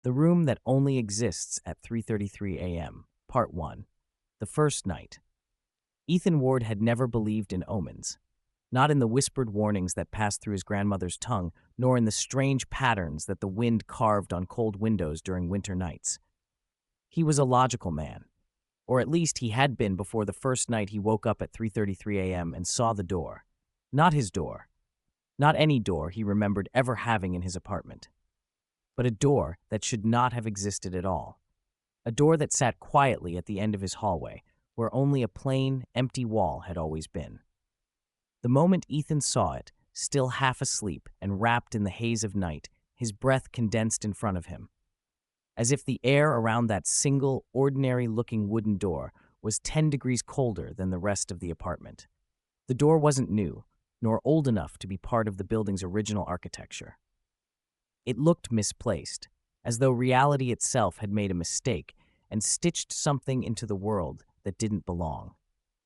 The room that only exists at 3:33 a.m. Part 1. The first night. Ethan Ward had never believed in omens, not in the whispered warnings that passed through his grandmother's tongue, nor in the strange patterns that the wind carved on cold windows during winter nights. He was a logical man, or at least he had been before the first night he woke up at 3:33 a.m. and saw the door. Not his door. Not any door he remembered ever having in his apartment. But a door that should not have existed at all. A door that sat quietly at the end of his hallway, where only a plain, empty wall had always been. The moment Ethan saw it, still half asleep and wrapped in the haze of night, his breath condensed in front of him, as if the air around that single, ordinary-looking wooden door was 10 degrees colder than the rest of the apartment. The door wasn't new, nor old enough to be part of the building's original architecture. It looked misplaced, as though reality itself had made a mistake and stitched something into the world that didn't belong.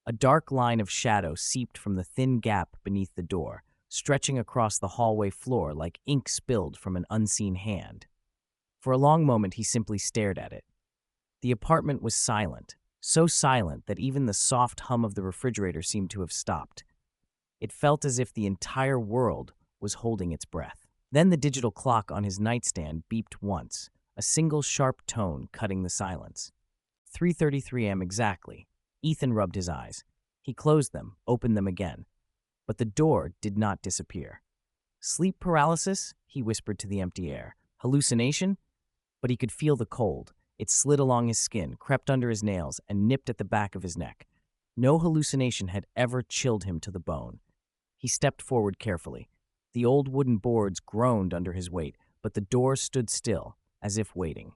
A dark line of shadow seeped from the thin gap beneath the door, stretching across the hallway floor like ink spilled from an unseen hand. For a long moment, he simply stared at it. The apartment was silent, so silent that even the soft hum of the refrigerator seemed to have stopped. It felt as if the entire world was holding its breath. Then the digital clock on his nightstand beeped once, a single sharp tone cutting the silence. 3:33 a.m. exactly. Ethan rubbed his eyes. He closed them, opened them again. But the door did not disappear. Sleep paralysis? He whispered to the empty air. Hallucination? But he could feel the cold. It slid along his skin, crept under his nails, and nipped at the back of his neck. No hallucination had ever chilled him to the bone. He stepped forward carefully. The old wooden boards groaned under his weight, but the door stood still, as if waiting.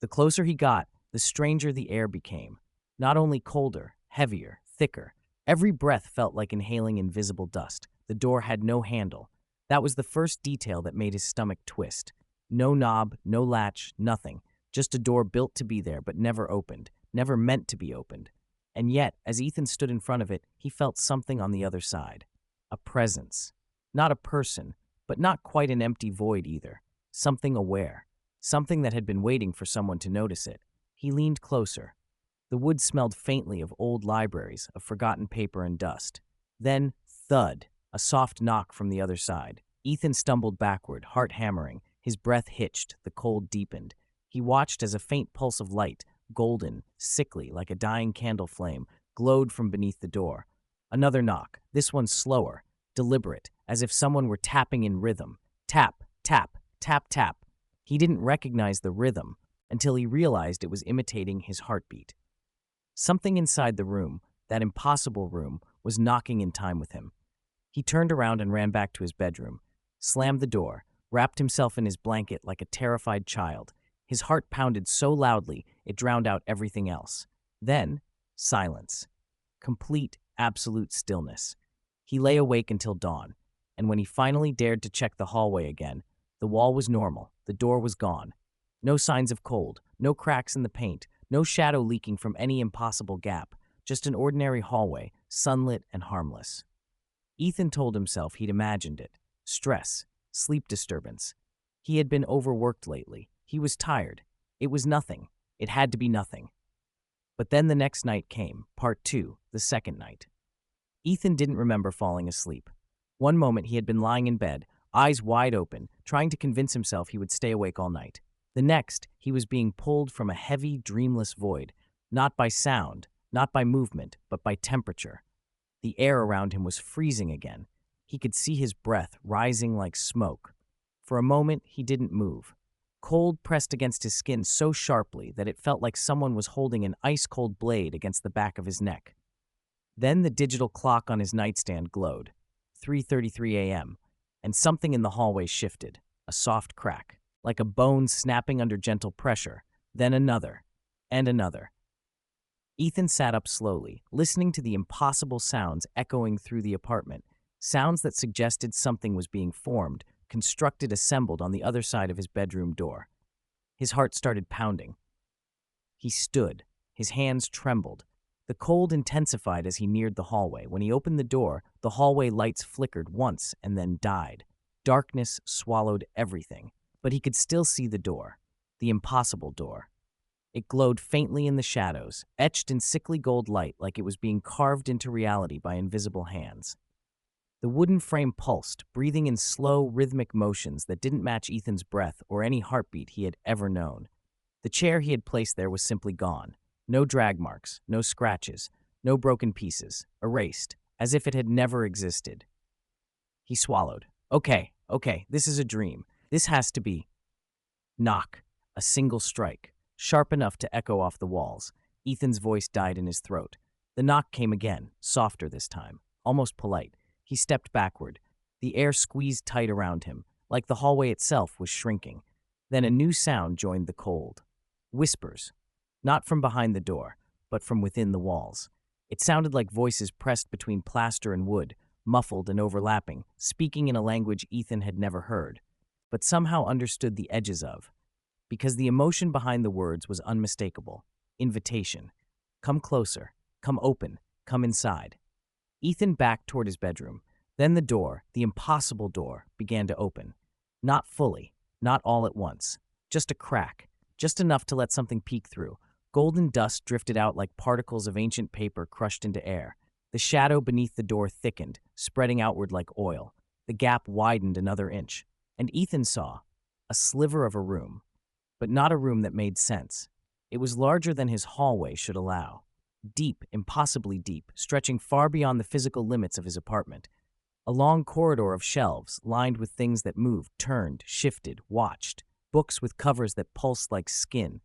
The closer he got, the stranger the air became. Not only colder, heavier, thicker. Every breath felt like inhaling invisible dust. The door had no handle. That was the first detail that made his stomach twist. No knob, no latch, nothing. Just a door built to be there but never opened, never meant to be opened. And yet, as Ethan stood in front of it, he felt something on the other side. A presence. Not a person, but not quite an empty void either. Something aware. Something that had been waiting for someone to notice it. He leaned closer. The wood smelled faintly of old libraries, of forgotten paper and dust. Then, thud, a soft knock from the other side. Ethan stumbled backward, heart hammering. His breath hitched, the cold deepened. He watched as a faint pulse of light, golden, sickly, like a dying candle flame, glowed from beneath the door. Another knock, this one slower, deliberate, as if someone were tapping in rhythm. Tap, tap, tap, tap. He didn't recognize the rhythm until he realized it was imitating his heartbeat. Something inside the room, that impossible room, was knocking in time with him. He turned around and ran back to his bedroom, slammed the door, wrapped himself in his blanket like a terrified child. His heart pounded so loudly it drowned out everything else. Then, silence. Complete, absolute stillness. He lay awake until dawn, and when he finally dared to check the hallway again, the wall was normal, the door was gone. No signs of cold, no cracks in the paint, no shadow leaking from any impossible gap, just an ordinary hallway, sunlit and harmless. Ethan told himself he'd imagined it. Stress, sleep disturbance. He had been overworked lately. He was tired. It was nothing. It had to be nothing. But then the next night came, part 2, the second night. Ethan didn't remember falling asleep. One moment he had been lying in bed, eyes wide open, trying to convince himself he would stay awake all night. The next, he was being pulled from a heavy, dreamless void, not by sound, not by movement, but by temperature. The air around him was freezing again. He could see his breath rising like smoke. For a moment, he didn't move. Cold pressed against his skin so sharply that it felt like someone was holding an ice-cold blade against the back of his neck. Then the digital clock on his nightstand glowed, 3:33 a.m., and something in the hallway shifted, a soft crack, like a bone snapping under gentle pressure, then another, and another. Ethan sat up slowly, listening to the impossible sounds echoing through the apartment, sounds that suggested something was being formed, constructed, assembled on the other side of his bedroom door. His heart started pounding. He stood. His hands trembled. The cold intensified as he neared the hallway. When he opened the door, the hallway lights flickered once and then died. Darkness swallowed everything, but he could still see the door. The impossible door. It glowed faintly in the shadows, etched in sickly gold light like it was being carved into reality by invisible hands. The wooden frame pulsed, breathing in slow, rhythmic motions that didn't match Ethan's breath or any heartbeat he had ever known. The chair he had placed there was simply gone. No drag marks, no scratches, no broken pieces, erased, as if it had never existed. He swallowed. Okay, this is a dream. This has to be. Knock. A single strike, sharp enough to echo off the walls. Ethan's voice died in his throat. The knock came again, softer this time, almost polite. He stepped backward. The air squeezed tight around him, like the hallway itself was shrinking. Then a new sound joined the cold. Whispers. Not from behind the door, but from within the walls. It sounded like voices pressed between plaster and wood, muffled and overlapping, speaking in a language Ethan had never heard, but somehow understood the edges of, because the emotion behind the words was unmistakable. Invitation. Come closer. Come open. Come inside. Ethan backed toward his bedroom. Then the door, the impossible door, began to open. Not fully, not all at once. Just a crack, just enough to let something peek through. Golden dust drifted out like particles of ancient paper crushed into air. The shadow beneath the door thickened, spreading outward like oil. The gap widened another inch, and Ethan saw a sliver of a room, but not a room that made sense. It was larger than his hallway should allow. Deep, impossibly deep, stretching far beyond the physical limits of his apartment. A long corridor of shelves, lined with things that moved, turned, shifted, watched. Books with covers that pulsed like skin.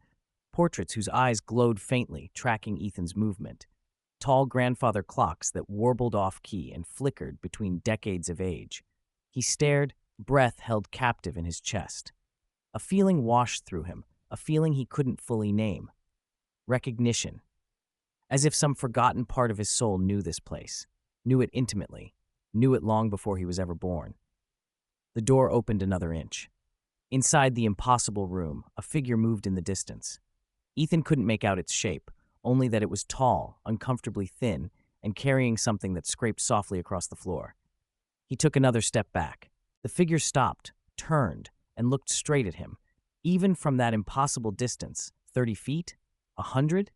Portraits whose eyes glowed faintly, tracking Ethan's movement. Tall grandfather clocks that warbled off-key and flickered between decades of age. He stared, breath held captive in his chest. A feeling washed through him, a feeling he couldn't fully name. Recognition. As if some forgotten part of his soul knew this place, knew it intimately, knew it long before he was ever born. The door opened another inch. Inside the impossible room, a figure moved in the distance. Ethan couldn't make out its shape, only that it was tall, uncomfortably thin, and carrying something that scraped softly across the floor. He took another step back. The figure stopped, turned, and looked straight at him. Even from that impossible distance, 30 feet? 100?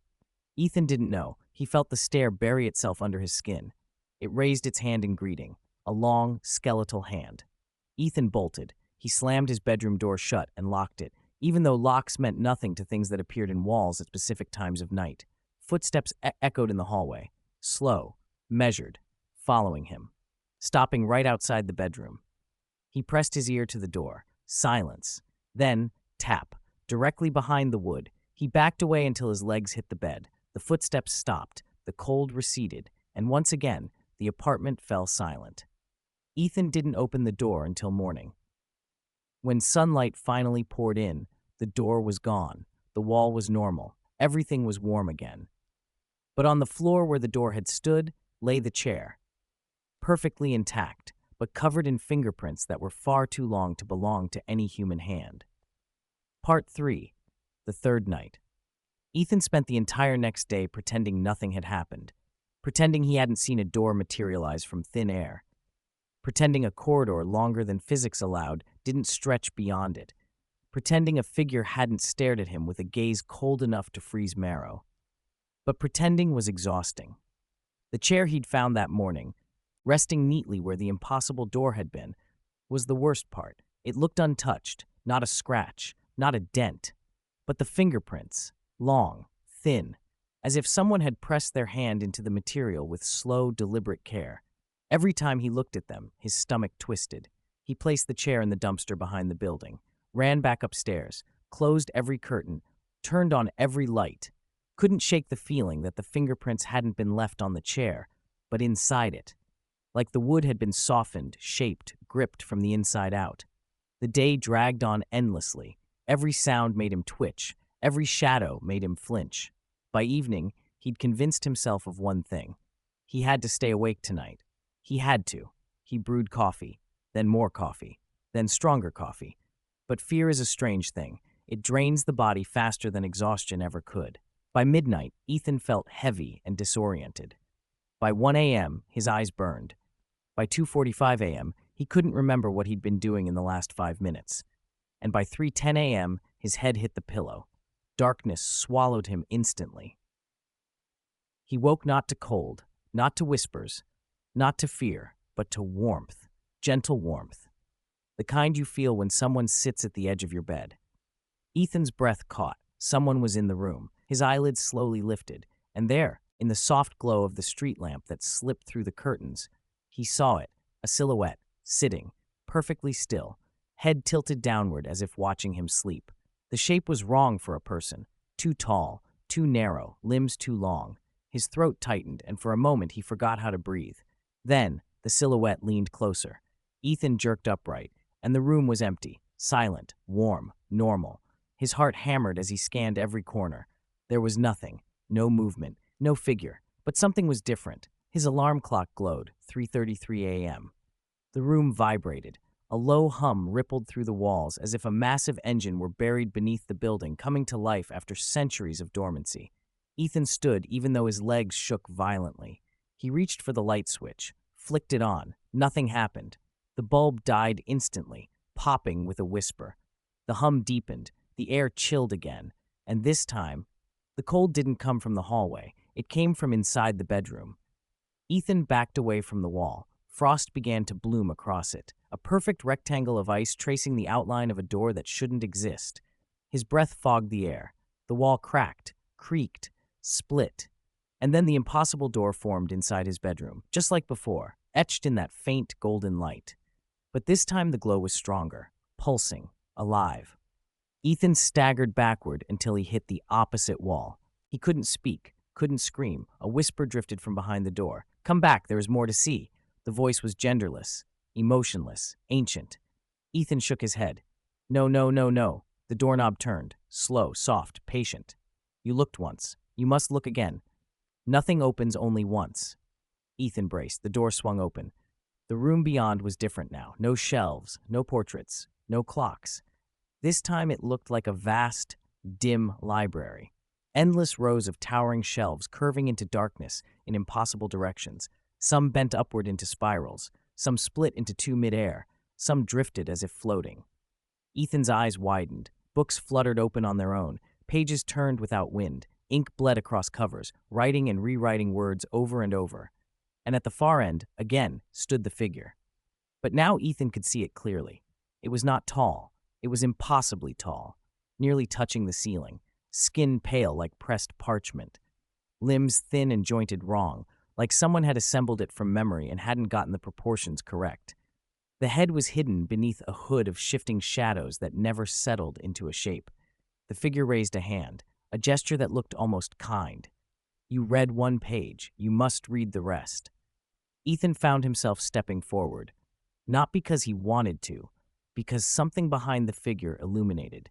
Ethan didn't know. He felt the stare bury itself under his skin. It raised its hand in greeting, a long, skeletal hand. Ethan bolted. He slammed his bedroom door shut and locked it, even though locks meant nothing to things that appeared in walls at specific times of night. Footsteps echoed in the hallway, slow, measured, following him, stopping right outside the bedroom. He pressed his ear to the door. Silence. Then, tap, directly behind the wood. He backed away until his legs hit the bed. The footsteps stopped, the cold receded, and once again, the apartment fell silent. Ethan didn't open the door until morning. When sunlight finally poured in, the door was gone. The wall was normal. Everything was warm again. But on the floor where the door had stood lay the chair, perfectly intact, but covered in fingerprints that were far too long to belong to any human hand. Part 3. The third night. Ethan spent the entire next day pretending nothing had happened, pretending he hadn't seen a door materialize from thin air, pretending a corridor longer than physics allowed didn't stretch beyond it, pretending a figure hadn't stared at him with a gaze cold enough to freeze marrow. But pretending was exhausting. The chair he'd found that morning, resting neatly where the impossible door had been, was the worst part. It looked untouched, not a scratch, not a dent, but the fingerprints, long, thin, as if someone had pressed their hand into the material with slow, deliberate care. Every time he looked at them, his stomach twisted. He placed the chair in the dumpster behind the building, ran back upstairs, closed every curtain, turned on every light. Couldn't shake the feeling that the fingerprints hadn't been left on the chair, but inside it. Like the wood had been softened, shaped, gripped from the inside out. The day dragged on endlessly. Every sound made him twitch. Every shadow made him flinch. By evening, he'd convinced himself of one thing. He had to stay awake tonight. He had to. He brewed coffee, then more coffee, then stronger coffee. But fear is a strange thing. It drains the body faster than exhaustion ever could. By midnight, Ethan felt heavy and disoriented. By 1 a.m., his eyes burned. By 2:45 a.m., he couldn't remember what he'd been doing in the last 5 minutes. And by 3:10 a.m., His head hit the pillow. Darkness swallowed him instantly. He woke not to cold, not to whispers, not to fear, but to warmth, gentle warmth, the kind you feel when someone sits at the edge of your bed. Ethan's breath caught. Someone was in the room. His eyelids slowly lifted, and there, in the soft glow of the street lamp that slipped through the curtains, he saw it, a silhouette, sitting, perfectly still, head tilted downward as if watching him sleep. The shape was wrong for a person, too tall, too narrow, limbs too long. His throat tightened, and for a moment he forgot how to breathe. Then, the silhouette leaned closer. Ethan jerked upright, and the room was empty, silent, warm, normal. His heart hammered as he scanned every corner. There was nothing, no movement, no figure, but something was different. His alarm clock glowed, 3:33 a.m. The room vibrated. A low hum rippled through the walls as if a massive engine were buried beneath the building, coming to life after centuries of dormancy. Ethan stood even though his legs shook violently. He reached for the light switch, flicked it on. Nothing happened. The bulb died instantly, popping with a whisper. The hum deepened, the air chilled again, and this time, the cold didn't come from the hallway. It came from inside the bedroom. Ethan backed away from the wall. Frost began to bloom across it, a perfect rectangle of ice tracing the outline of a door that shouldn't exist. His breath fogged the air. The wall cracked, creaked, split, and then the impossible door formed inside his bedroom, just like before, etched in that faint golden light. But this time the glow was stronger, pulsing, alive. Ethan staggered backward until he hit the opposite wall. He couldn't speak, couldn't scream. A whisper drifted from behind the door. "Come back, there is more to see." The voice was genderless, emotionless, ancient. Ethan shook his head. "No, no, no, no." The doorknob turned, slow, soft, patient. "You looked once. You must look again. Nothing opens only once." Ethan braced. The door swung open. The room beyond was different now. No shelves, no portraits, no clocks. This time it looked like a vast, dim library. Endless rows of towering shelves curving into darkness in impossible directions. Some bent upward into spirals, some split into two mid-air, some drifted as if floating. Ethan's eyes widened. Books fluttered open on their own. Pages turned without wind. Ink bled across covers, writing and rewriting words over and over. And at the far end, again, stood the figure. But now Ethan could see it clearly. It was not tall. It was impossibly tall, nearly touching the ceiling, skin pale like pressed parchment, limbs thin and jointed wrong, like someone had assembled it from memory and hadn't gotten the proportions correct. The head was hidden beneath a hood of shifting shadows that never settled into a shape. The figure raised a hand, a gesture that looked almost kind. "You read one page, you must read the rest." Ethan found himself stepping forward, not because he wanted to, because something behind the figure illuminated.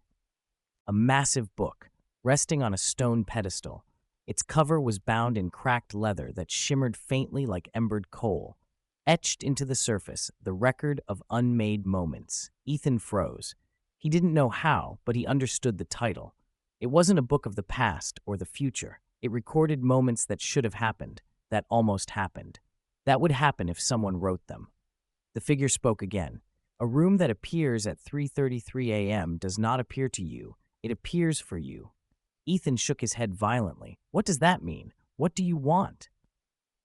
A massive book, resting on a stone pedestal. Its cover was bound in cracked leather that shimmered faintly like embered coal. Etched into the surface, the record of unmade moments. Ethan froze. He didn't know how, but he understood the title. It wasn't a book of the past or the future. It recorded moments that should have happened, that almost happened, that would happen if someone wrote them. The figure spoke again. "A room that appears at 3:33 a.m. does not appear to you. It appears for you." Ethan shook his head violently. "What does that mean? What do you want?"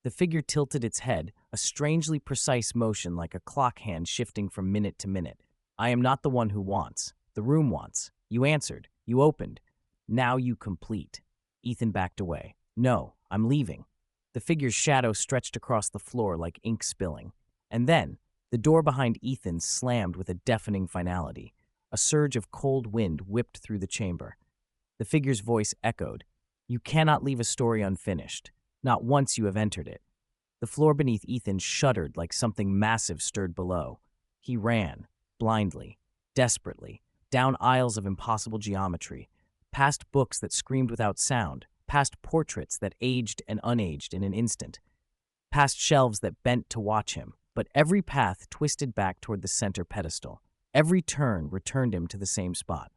The figure tilted its head, a strangely precise motion like a clock hand shifting from minute to minute. "I am not the one who wants. The room wants. You answered. You opened. Now you complete." Ethan backed away. "No, I'm leaving." The figure's shadow stretched across the floor like ink spilling. And then, the door behind Ethan slammed with a deafening finality. A surge of cold wind whipped through the chamber. The figure's voice echoed. "You cannot leave a story unfinished. Not once you have entered it." The floor beneath Ethan shuddered like something massive stirred below. He ran, blindly, desperately, down aisles of impossible geometry, past books that screamed without sound, past portraits that aged and unaged in an instant, past shelves that bent to watch him. But every path twisted back toward the center pedestal. Every turn returned him to the same spot.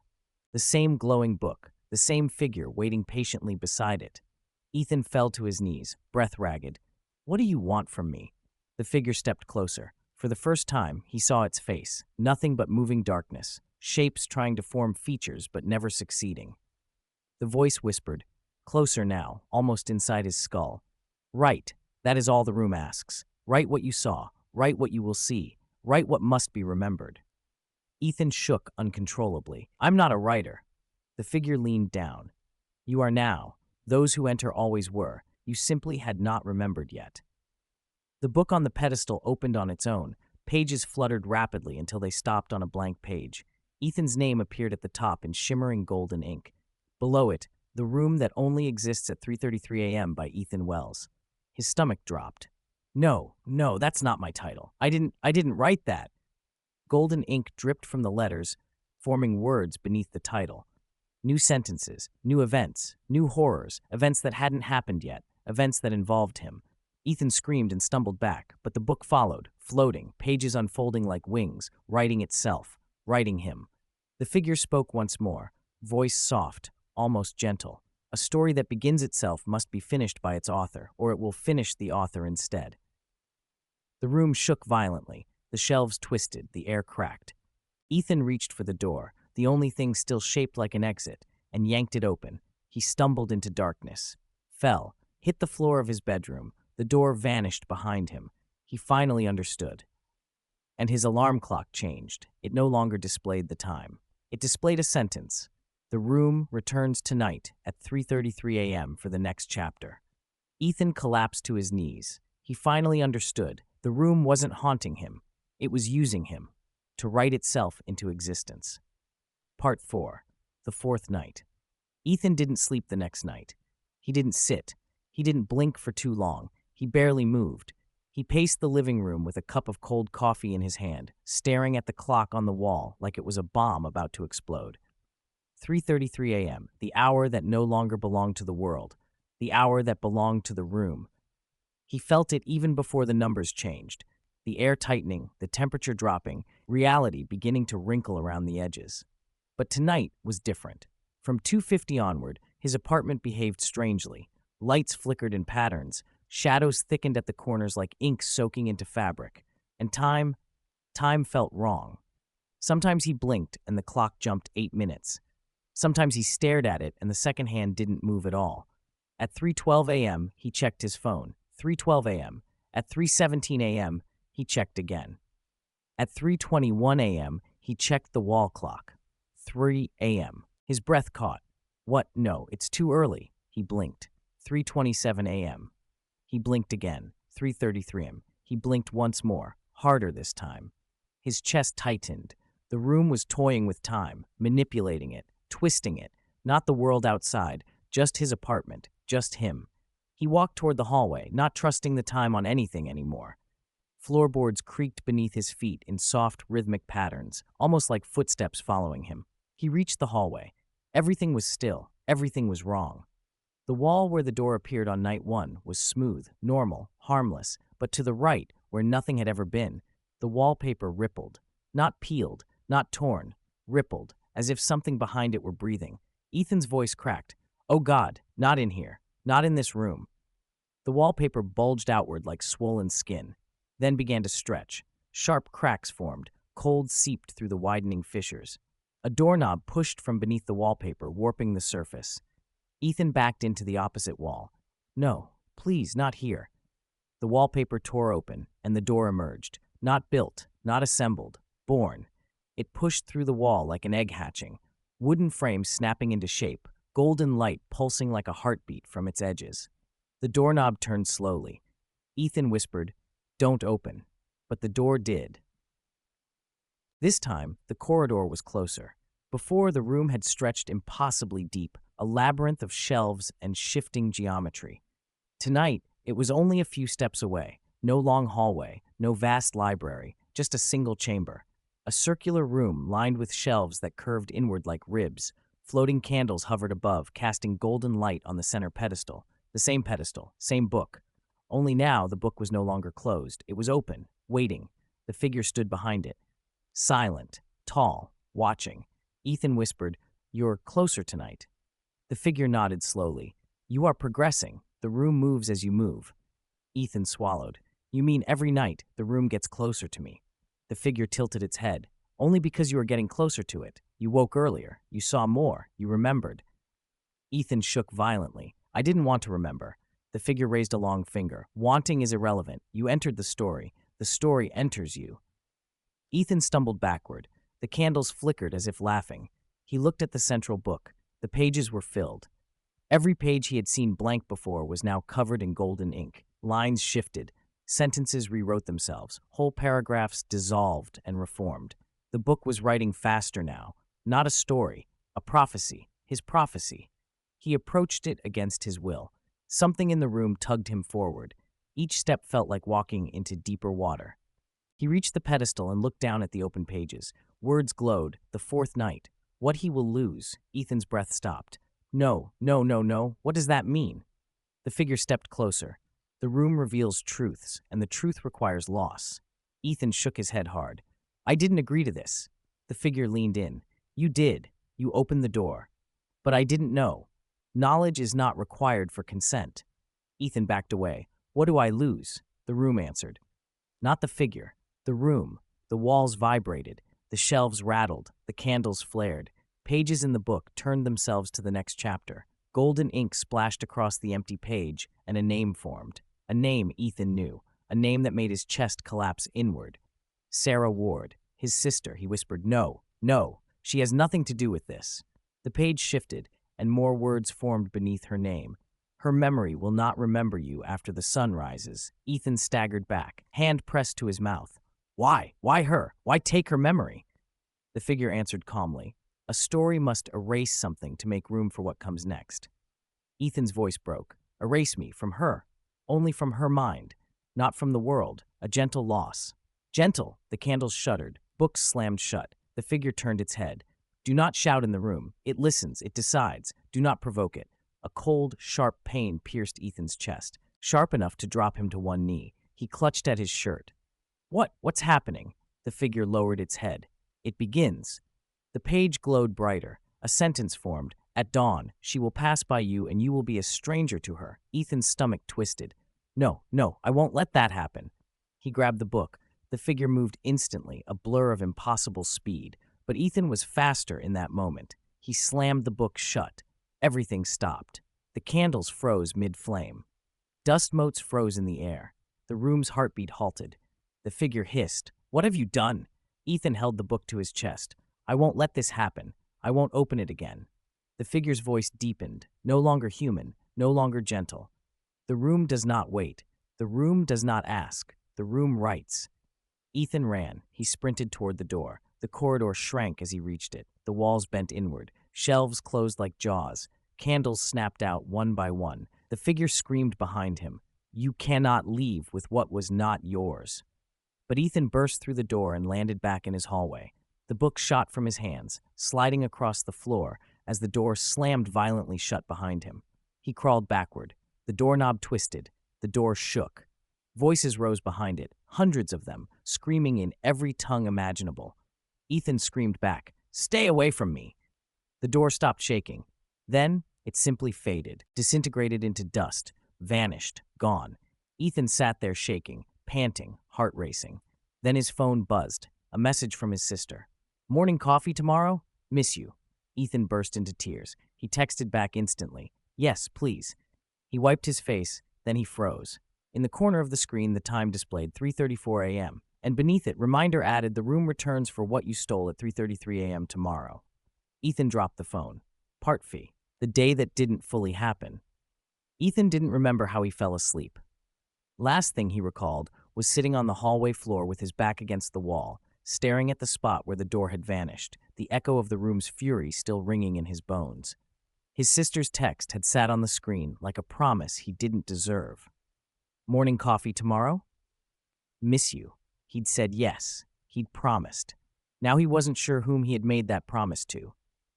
The same glowing book, the same figure waiting patiently beside it. Ethan fell to his knees, breath ragged. "What do you want from me?" The figure stepped closer. For the first time, he saw its face. Nothing but moving darkness, shapes trying to form features but never succeeding. The voice whispered, closer now, almost inside his skull. Write, that is all the room asks. Write what you saw, write what you will see, write what must be remembered. Ethan shook uncontrollably. I'm not a writer. The figure leaned down. You are now. Those who enter always were. You simply had not remembered yet. The book on the pedestal opened on its own. Pages fluttered rapidly until they stopped on a blank page. Ethan's name appeared at the top in shimmering golden ink. Below it, The Room That Only Exists at 3:33 a.m. by Ethan Wells. His stomach dropped. No, that's not my title. I didn't write that. Golden ink dripped from the letters, forming words beneath the title. New sentences, new events, new horrors, events that hadn't happened yet, events that involved him. Ethan screamed and stumbled back, but the book followed, floating, pages unfolding like wings, writing itself, writing him. The figure spoke once more, voice soft, almost gentle. A story that begins itself must be finished by its author, or it will finish the author instead. The room shook violently. The shelves twisted, the air cracked. Ethan reached for the door, the only thing still shaped like an exit, and yanked it open. He stumbled into darkness, fell, hit the floor of his bedroom. The door vanished behind him. He finally understood. And his alarm clock changed. It no longer displayed the time. It displayed a sentence. The room returns tonight at 3:33 a.m. for the next chapter. Ethan collapsed to his knees. He finally understood. The room wasn't haunting him. It was using him to write itself into existence. Part 4. The Fourth Night. Ethan didn't sleep the next night. He didn't sit. He didn't blink for too long. He barely moved. He paced the living room with a cup of cold coffee in his hand, staring at the clock on the wall like it was a bomb about to explode. 3:33 a.m., the hour that no longer belonged to the world, the hour that belonged to the room. He felt it even before the numbers changed, the air tightening, the temperature dropping, reality beginning to wrinkle around the edges. But tonight was different. From 2:50 onward, his apartment behaved strangely. Lights flickered in patterns, shadows thickened at the corners like ink soaking into fabric, and time felt wrong. Sometimes he blinked and the clock jumped 8 minutes. Sometimes he stared at it and the second hand didn't move at all. At 3:12 a.m., he checked his phone. 3:12 a.m. At 3:17 a.m., he checked again. At 3:21 a.m., he checked the wall clock. 3 a.m. His breath caught. What? No, it's too early. He blinked. 3:27 a.m. He blinked again. 3:33 a.m. He blinked once more, harder this time. His chest tightened. The room was toying with time, manipulating it, twisting it. Not the world outside, just his apartment, just him. He walked toward the hallway, not trusting the time on anything anymore. Floorboards creaked beneath his feet in soft, rhythmic patterns, almost like footsteps following him. He reached the hallway. Everything was still. Everything was wrong. The wall where the door appeared on night 1 was smooth, normal, harmless, but to the right, where nothing had ever been, the wallpaper rippled. Not peeled, not torn, rippled, as if something behind it were breathing. Ethan's voice cracked. Oh God, not in here, not in this room. The wallpaper bulged outward like swollen skin, then began to stretch. Sharp cracks formed, cold seeped through the widening fissures. A doorknob pushed from beneath the wallpaper, warping the surface. Ethan backed into the opposite wall. No, please, not here. The wallpaper tore open, and the door emerged. Not built, not assembled, born. It pushed through the wall like an egg hatching, wooden frame snapping into shape, golden light pulsing like a heartbeat from its edges. The doorknob turned slowly. Ethan whispered, "Don't open." But the door did. This time, the corridor was closer. Before, the room had stretched impossibly deep, a labyrinth of shelves and shifting geometry. Tonight, it was only a few steps away. No long hallway, no vast library, just a single chamber. A circular room lined with shelves that curved inward like ribs. Floating candles hovered above, casting golden light on the center pedestal. The same pedestal, same book. Only now, the book was no longer closed. It was open, waiting. The figure stood behind it. Silent, tall, watching. Ethan whispered, "You're closer tonight." The figure nodded slowly. "You are progressing. The room moves as you move." Ethan swallowed. "You mean every night the room gets closer to me?" The figure tilted its head. Only because you were getting closer to it. You woke earlier. You saw more. You remembered. Ethan shook violently. I didn't want to remember. The figure raised a long finger. Wanting is irrelevant. You entered the story. The story enters you. Ethan stumbled backward. The candles flickered as if laughing. He looked at the central book. The pages were filled. Every page he had seen blank before was now covered in golden ink. Lines shifted. Sentences rewrote themselves. Whole paragraphs dissolved and reformed. The book was writing faster now. Not a story, a prophecy. His prophecy. He approached it against his will. Something in the room tugged him forward. Each step felt like walking into deeper water. He reached the pedestal and looked down at the open pages. Words glowed. The fourth night. What he will lose. Ethan's breath stopped. No, no, no, no. What does that mean? The figure stepped closer. The room reveals truths, and the truth requires loss. Ethan shook his head hard. I didn't agree to this. The figure leaned in. You did. You opened the door. But I didn't know. Knowledge is not required for consent. Ethan backed away. What do I lose? The room answered. Not the figure. The room. The walls vibrated. The shelves rattled. The candles flared. Pages in the book turned themselves to the next chapter. Golden ink splashed across the empty page, and a name formed. A name Ethan knew. A name that made his chest collapse inward. Sarah Ward. His sister. He whispered, No, no. She has nothing to do with this. The page shifted, and more words formed beneath her name. Her memory will not remember you after the sun rises. Ethan staggered back, hand pressed to his mouth. Why? Why her? Why take her memory? The figure answered calmly. A story must erase something to make room for what comes next. Ethan's voice broke. Erase me from her. Only from her mind. Not from the world. A gentle loss. Gentle. The candles shuddered. Books slammed shut. The figure turned its head. Do not shout in the room. It listens. It decides. Do not provoke it. A cold, sharp pain pierced Ethan's chest, sharp enough to drop him to one knee. He clutched at his shirt. What's happening? The figure lowered its head. It begins. The page glowed brighter. A sentence formed. At dawn, she will pass by you and you will be a stranger to her. Ethan's stomach twisted. No, no, I won't let that happen. He grabbed the book. The figure moved instantly, a blur of impossible speed. But Ethan was faster in that moment. He slammed the book shut. Everything stopped. The candles froze mid-flame. Dust motes froze in the air. The room's heartbeat halted. The figure hissed. What have you done? Ethan held the book to his chest. I won't let this happen. I won't open it again. The figure's voice deepened, no longer human, no longer gentle. The room does not wait. The room does not ask. The room writes. Ethan ran. He sprinted toward the door. The corridor shrank as he reached it. The walls bent inward. Shelves closed like jaws. Candles snapped out one by one. The figure screamed behind him. You cannot leave with what was not yours. But Ethan burst through the door and landed back in his hallway. The book shot from his hands, sliding across the floor as the door slammed violently shut behind him. He crawled backward. The doorknob twisted. The door shook. Voices rose behind it, hundreds of them, screaming in every tongue imaginable. Ethan screamed back, Stay away from me! The door stopped shaking. Then it simply faded, disintegrated into dust, vanished, gone. Ethan sat there shaking, panting, heart racing. Then his phone buzzed, a message from his sister. Morning coffee tomorrow? Miss you. Ethan burst into tears. He texted back instantly. Yes, please. He wiped his face, then he froze. In the corner of the screen, the time displayed 3:34 a.m., and beneath it, reminder added, the room returns for what you stole at 3:33 a.m. tomorrow. Ethan dropped the phone. Part fee. The day that didn't fully happen. Ethan didn't remember how he fell asleep. Last thing he recalled was sitting on the hallway floor with his back against the wall, staring at the spot where the door had vanished, the echo of the room's fury still ringing in his bones. His sister's text had sat on the screen like a promise he didn't deserve. Morning coffee tomorrow? Miss you. He'd said yes. He'd promised. Now he wasn't sure whom he had made that promise to.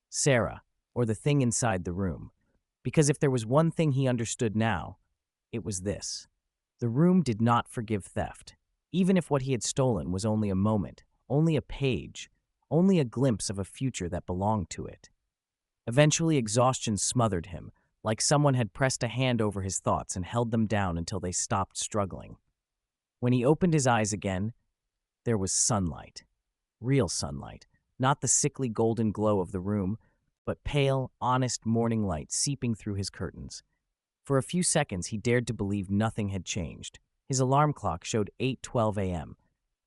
Sarah, or the thing inside the room. Because if there was one thing he understood now, it was this. The room did not forgive theft, even if what he had stolen was only a moment, only a page, only a glimpse of a future that belonged to it. Eventually, exhaustion smothered him, like someone had pressed a hand over his thoughts and held them down until they stopped struggling. When he opened his eyes again, there was sunlight. real sunlight, not the sickly golden glow of the room, but pale, honest morning light seeping through his curtains. For a few seconds, he dared to believe nothing had changed. His alarm clock showed 8:12 a.m.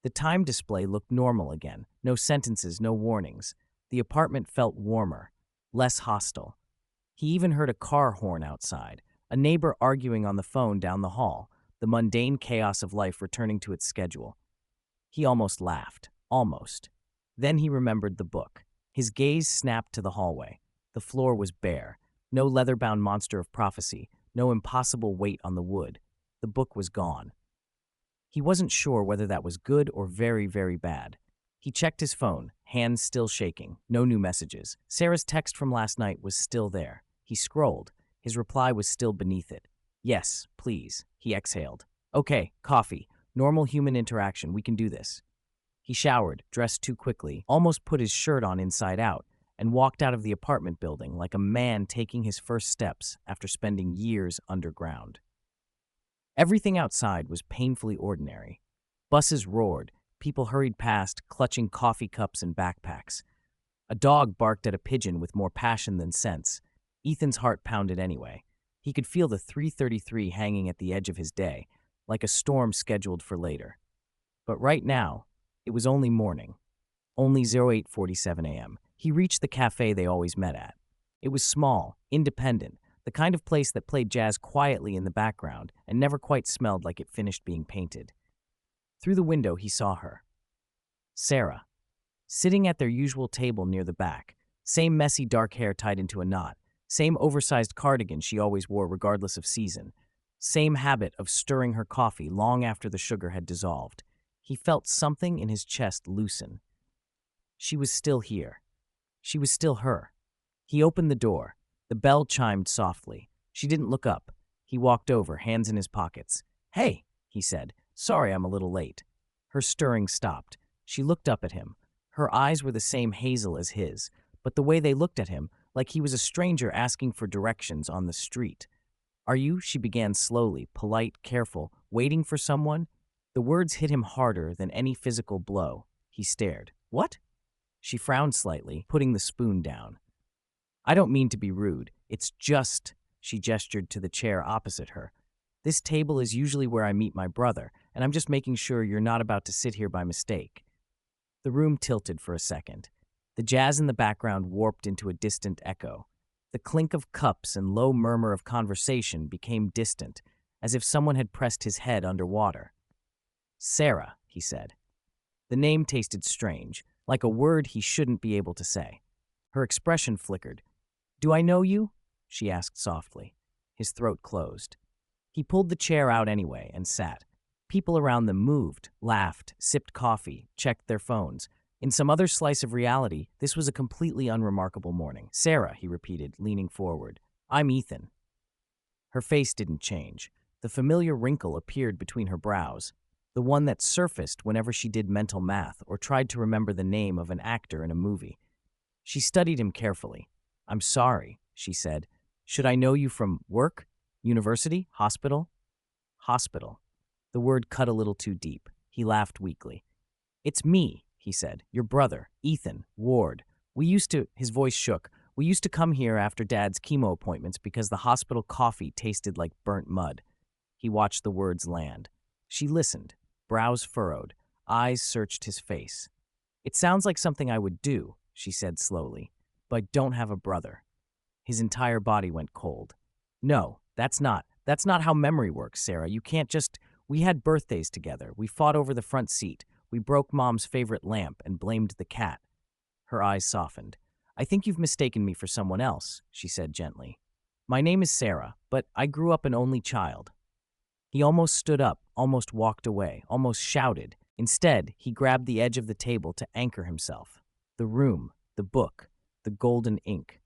The time display looked normal again. No sentences, no warnings. The apartment felt warmer, less hostile. He even heard a car horn outside, a neighbor arguing on the phone down the hall, the mundane chaos of life returning to its schedule. He almost laughed. Almost. Then he remembered the book. His gaze snapped to the hallway. The floor was bare. No leather-bound monster of prophecy, no impossible weight on the wood. The book was gone. He wasn't sure whether that was good or very, very bad. He checked his phone, hands still shaking, no new messages. Sarah's text from last night was still there. He scrolled. His reply was still beneath it. Yes, please, he exhaled. Okay, coffee. Normal human interaction, we can do this. He showered, dressed too quickly, almost put his shirt on inside out, and walked out of the apartment building like a man taking his first steps after spending years underground. Everything outside was painfully ordinary. Buses roared, people hurried past, clutching coffee cups and backpacks. A dog barked at a pigeon with more passion than sense. Ethan's heart pounded anyway. He could feel the 333 hanging at the edge of his day, like a storm scheduled for later. But right now, it was only morning. Only 08:47 a.m. He reached the cafe they always met at. It was small, independent, the kind of place that played jazz quietly in the background and never quite smelled like it finished being painted. Through the window, he saw her. Sarah. Sitting at their usual table near the back, same messy dark hair tied into a knot, same oversized cardigan she always wore regardless of season, same habit of stirring her coffee long after the sugar had dissolved. He felt something in his chest loosen. She was still here. She was still her. He opened the door. The bell chimed softly. She didn't look up. He walked over, hands in his pockets. "Hey," he said. "Sorry I'm a little late." Her stirring stopped. She looked up at him. Her eyes were the same hazel as his, but the way they looked at him, like he was a stranger asking for directions on the street. "Are you," she began slowly, polite, careful, "waiting for someone?" The words hit him harder than any physical blow. He stared. "What?" She frowned slightly, putting the spoon down. "I don't mean to be rude. It's just," she gestured to the chair opposite her. "This table is usually where I meet my brother, and I'm just making sure you're not about to sit here by mistake." The room tilted for a second. The jazz in the background warped into a distant echo. The clink of cups and low murmur of conversation became distant, as if someone had pressed his head underwater. "Sarah," he said. The name tasted strange, like a word he shouldn't be able to say. Her expression flickered. "Do I know you?" she asked softly. His throat closed. He pulled the chair out anyway and sat. People around them moved, laughed, sipped coffee, checked their phones. In some other slice of reality, this was a completely unremarkable morning. "Sarah," he repeated, leaning forward. "I'm Ethan." Her face didn't change. The familiar wrinkle appeared between her brows, the one that surfaced whenever she did mental math or tried to remember the name of an actor in a movie. She studied him carefully. "I'm sorry," she said. "Should I know you from work? University? Hospital?" Hospital. The word cut a little too deep. He laughed weakly. "It's me," he said. "Your brother, Ethan, Ward. His voice shook. "We used to come here after Dad's chemo appointments because the hospital coffee tasted like burnt mud." He watched the words land. She listened, brows furrowed, eyes searched his face. "It sounds like something I would do," she said slowly, "but I don't have a brother." His entire body went cold. "No, that's not how memory works, Sarah. You can't just— We had birthdays together. We fought over the front seat. We broke Mom's favorite lamp and blamed the cat." Her eyes softened. "I think you've mistaken me for someone else," she said gently. "My name is Sarah, but I grew up an only child." He almost stood up, almost walked away, almost shouted. Instead, he grabbed the edge of the table to anchor himself. The room, the book, the golden ink.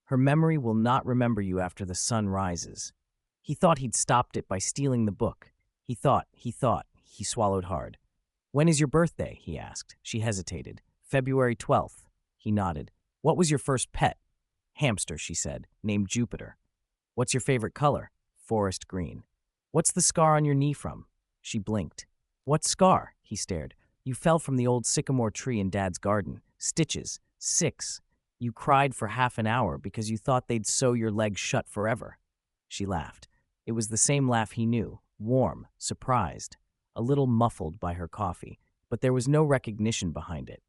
"Her memory will not remember you after the sun rises." He thought he'd stopped it by stealing the book. He swallowed hard. "When is your birthday?" he asked. She hesitated. "February 12th. He nodded. "What was your first pet?" "Hamster," she said, "named Jupiter." "What's your favorite color?" "Forest green." "What's the scar on your knee from?" She blinked. "What scar?" He stared. You fell from the old sycamore tree in Dad's garden. Stitches. 6. You cried for half an hour because you thought they'd sew your legs shut forever. She laughed. It was the same laugh he knew, warm, surprised, a little muffled by her coffee, but there was no recognition behind it.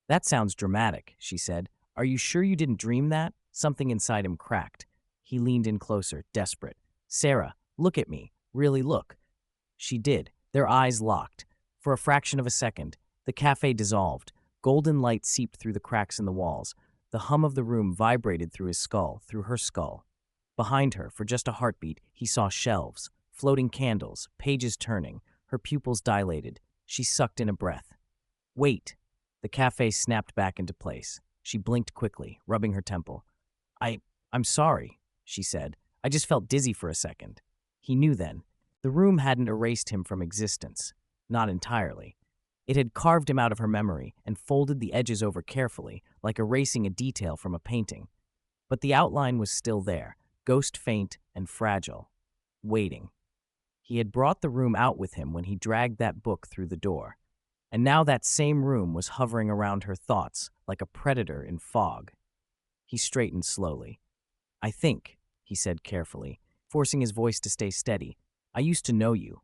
That sounds dramatic, she said. Are you sure you didn't dream that? Something inside him cracked. He leaned in closer, desperate. Sarah, look at me. Really look. She did. Their eyes locked. For a fraction of a second, the cafe dissolved. Golden light seeped through the cracks in the walls. The hum of the room vibrated through his skull, through her skull. Behind her, for just a heartbeat, he saw shelves, floating candles, pages turning. Her pupils dilated. She sucked in a breath. Wait. The cafe snapped back into place. She blinked quickly, rubbing her temple. I'm sorry, she said. I just felt dizzy for a second. He knew then. The room hadn't erased him from existence. Not entirely. It had carved him out of her memory and folded the edges over carefully, like erasing a detail from a painting. But the outline was still there, ghost faint and fragile, waiting. He had brought the room out with him when he dragged that book through the door. And now that same room was hovering around her thoughts like a predator in fog. He straightened slowly. I think, he said carefully, forcing his voice to stay steady, I used to know you.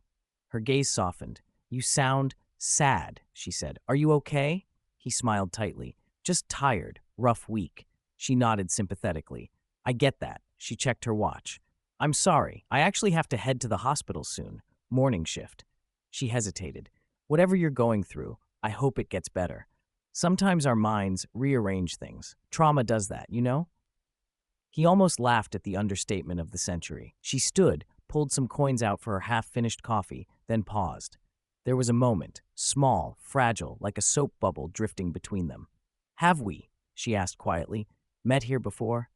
Her gaze softened. You sound sad, she said. Are you okay? He smiled tightly. Just tired, rough week. She nodded sympathetically. I get that. She checked her watch. I'm sorry. I actually have to head to the hospital soon. Morning shift. She hesitated. Whatever you're going through, I hope it gets better. Sometimes our minds rearrange things. Trauma does that, you know? He almost laughed at the understatement of the century. She stood, pulled some coins out for her half-finished coffee, then paused. There was a moment, small, fragile, like a soap bubble drifting between them. Have we, she asked quietly, met here before?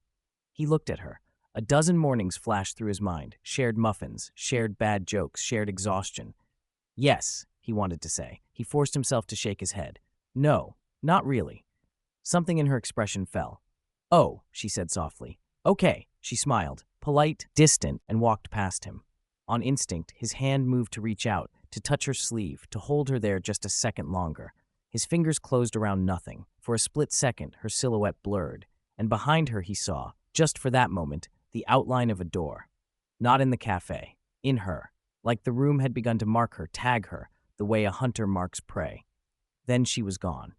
He looked at her. A dozen mornings flashed through his mind, shared muffins, shared bad jokes, shared exhaustion. Yes, he wanted to say. He forced himself to shake his head. No, not really. Something in her expression fell. Oh, she said softly. Okay, she smiled, polite, distant, and walked past him. On instinct, his hand moved to reach out, to touch her sleeve, to hold her there just a second longer. His fingers closed around nothing. For a split second, her silhouette blurred, and behind her he saw, just for that moment, the outline of a door. Not in the cafe, in her, like the room had begun to mark her, tag her, the way a hunter marks prey. Then she was gone.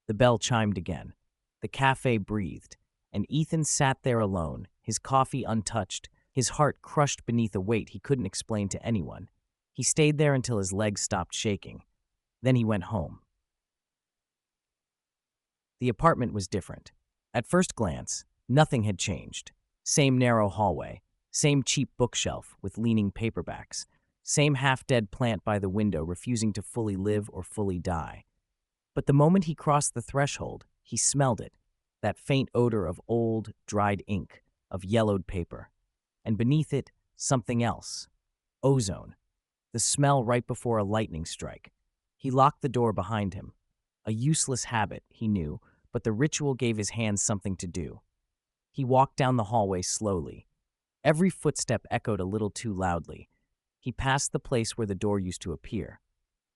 The bell chimed again. The cafe breathed, and Ethan sat there alone, his coffee untouched, his heart crushed beneath a weight he couldn't explain to anyone. He stayed there until his legs stopped shaking. Then he went home. The apartment was different. At first glance, nothing had changed. Same narrow hallway, same cheap bookshelf with leaning paperbacks, same half-dead plant by the window refusing to fully live or fully die. But the moment he crossed the threshold, he smelled it, that faint odor of old, dried ink, of yellowed paper. And beneath it, something else. Ozone. The smell right before a lightning strike. He locked the door behind him. A useless habit, he knew, but the ritual gave his hands something to do. He walked down the hallway slowly. Every footstep echoed a little too loudly. He passed the place where the door used to appear.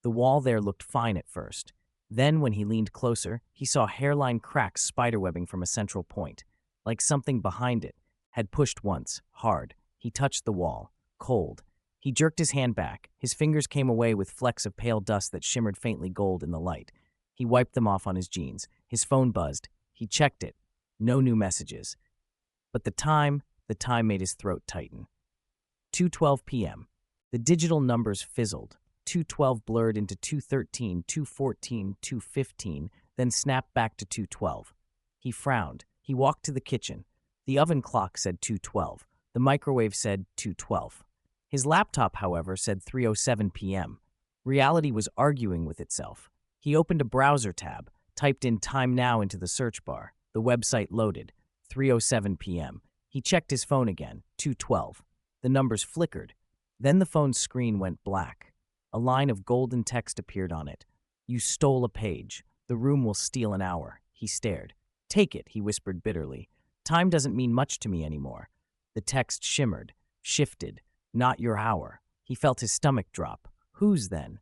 The wall there looked fine at first. Then, when he leaned closer, he saw hairline cracks spiderwebbing from a central point, like something behind it had pushed once, hard. He touched the wall, cold. He jerked his hand back. His fingers came away with flecks of pale dust that shimmered faintly gold in the light. He wiped them off on his jeans. His phone buzzed. He checked it. No new messages. But the time made his throat tighten. 2:12 p.m. The digital numbers fizzled. 2:12 blurred into 2:13, 2:14, 2:15, then snapped back to 2:12. He frowned. He walked to the kitchen. The oven clock said 2:12. The microwave said 2:12. His laptop, however, said 3:07 p.m. Reality was arguing with itself. He opened a browser tab, typed in Time Now into the search bar. The website loaded. 3:07 p.m. He checked his phone again. 2:12. The numbers flickered. Then the phone's screen went black. A line of golden text appeared on it. You stole a page. The room will steal an hour. He stared. Take it, he whispered bitterly. Time doesn't mean much to me anymore. The text shimmered, shifted. Not your hour. He felt his stomach drop. Whose then?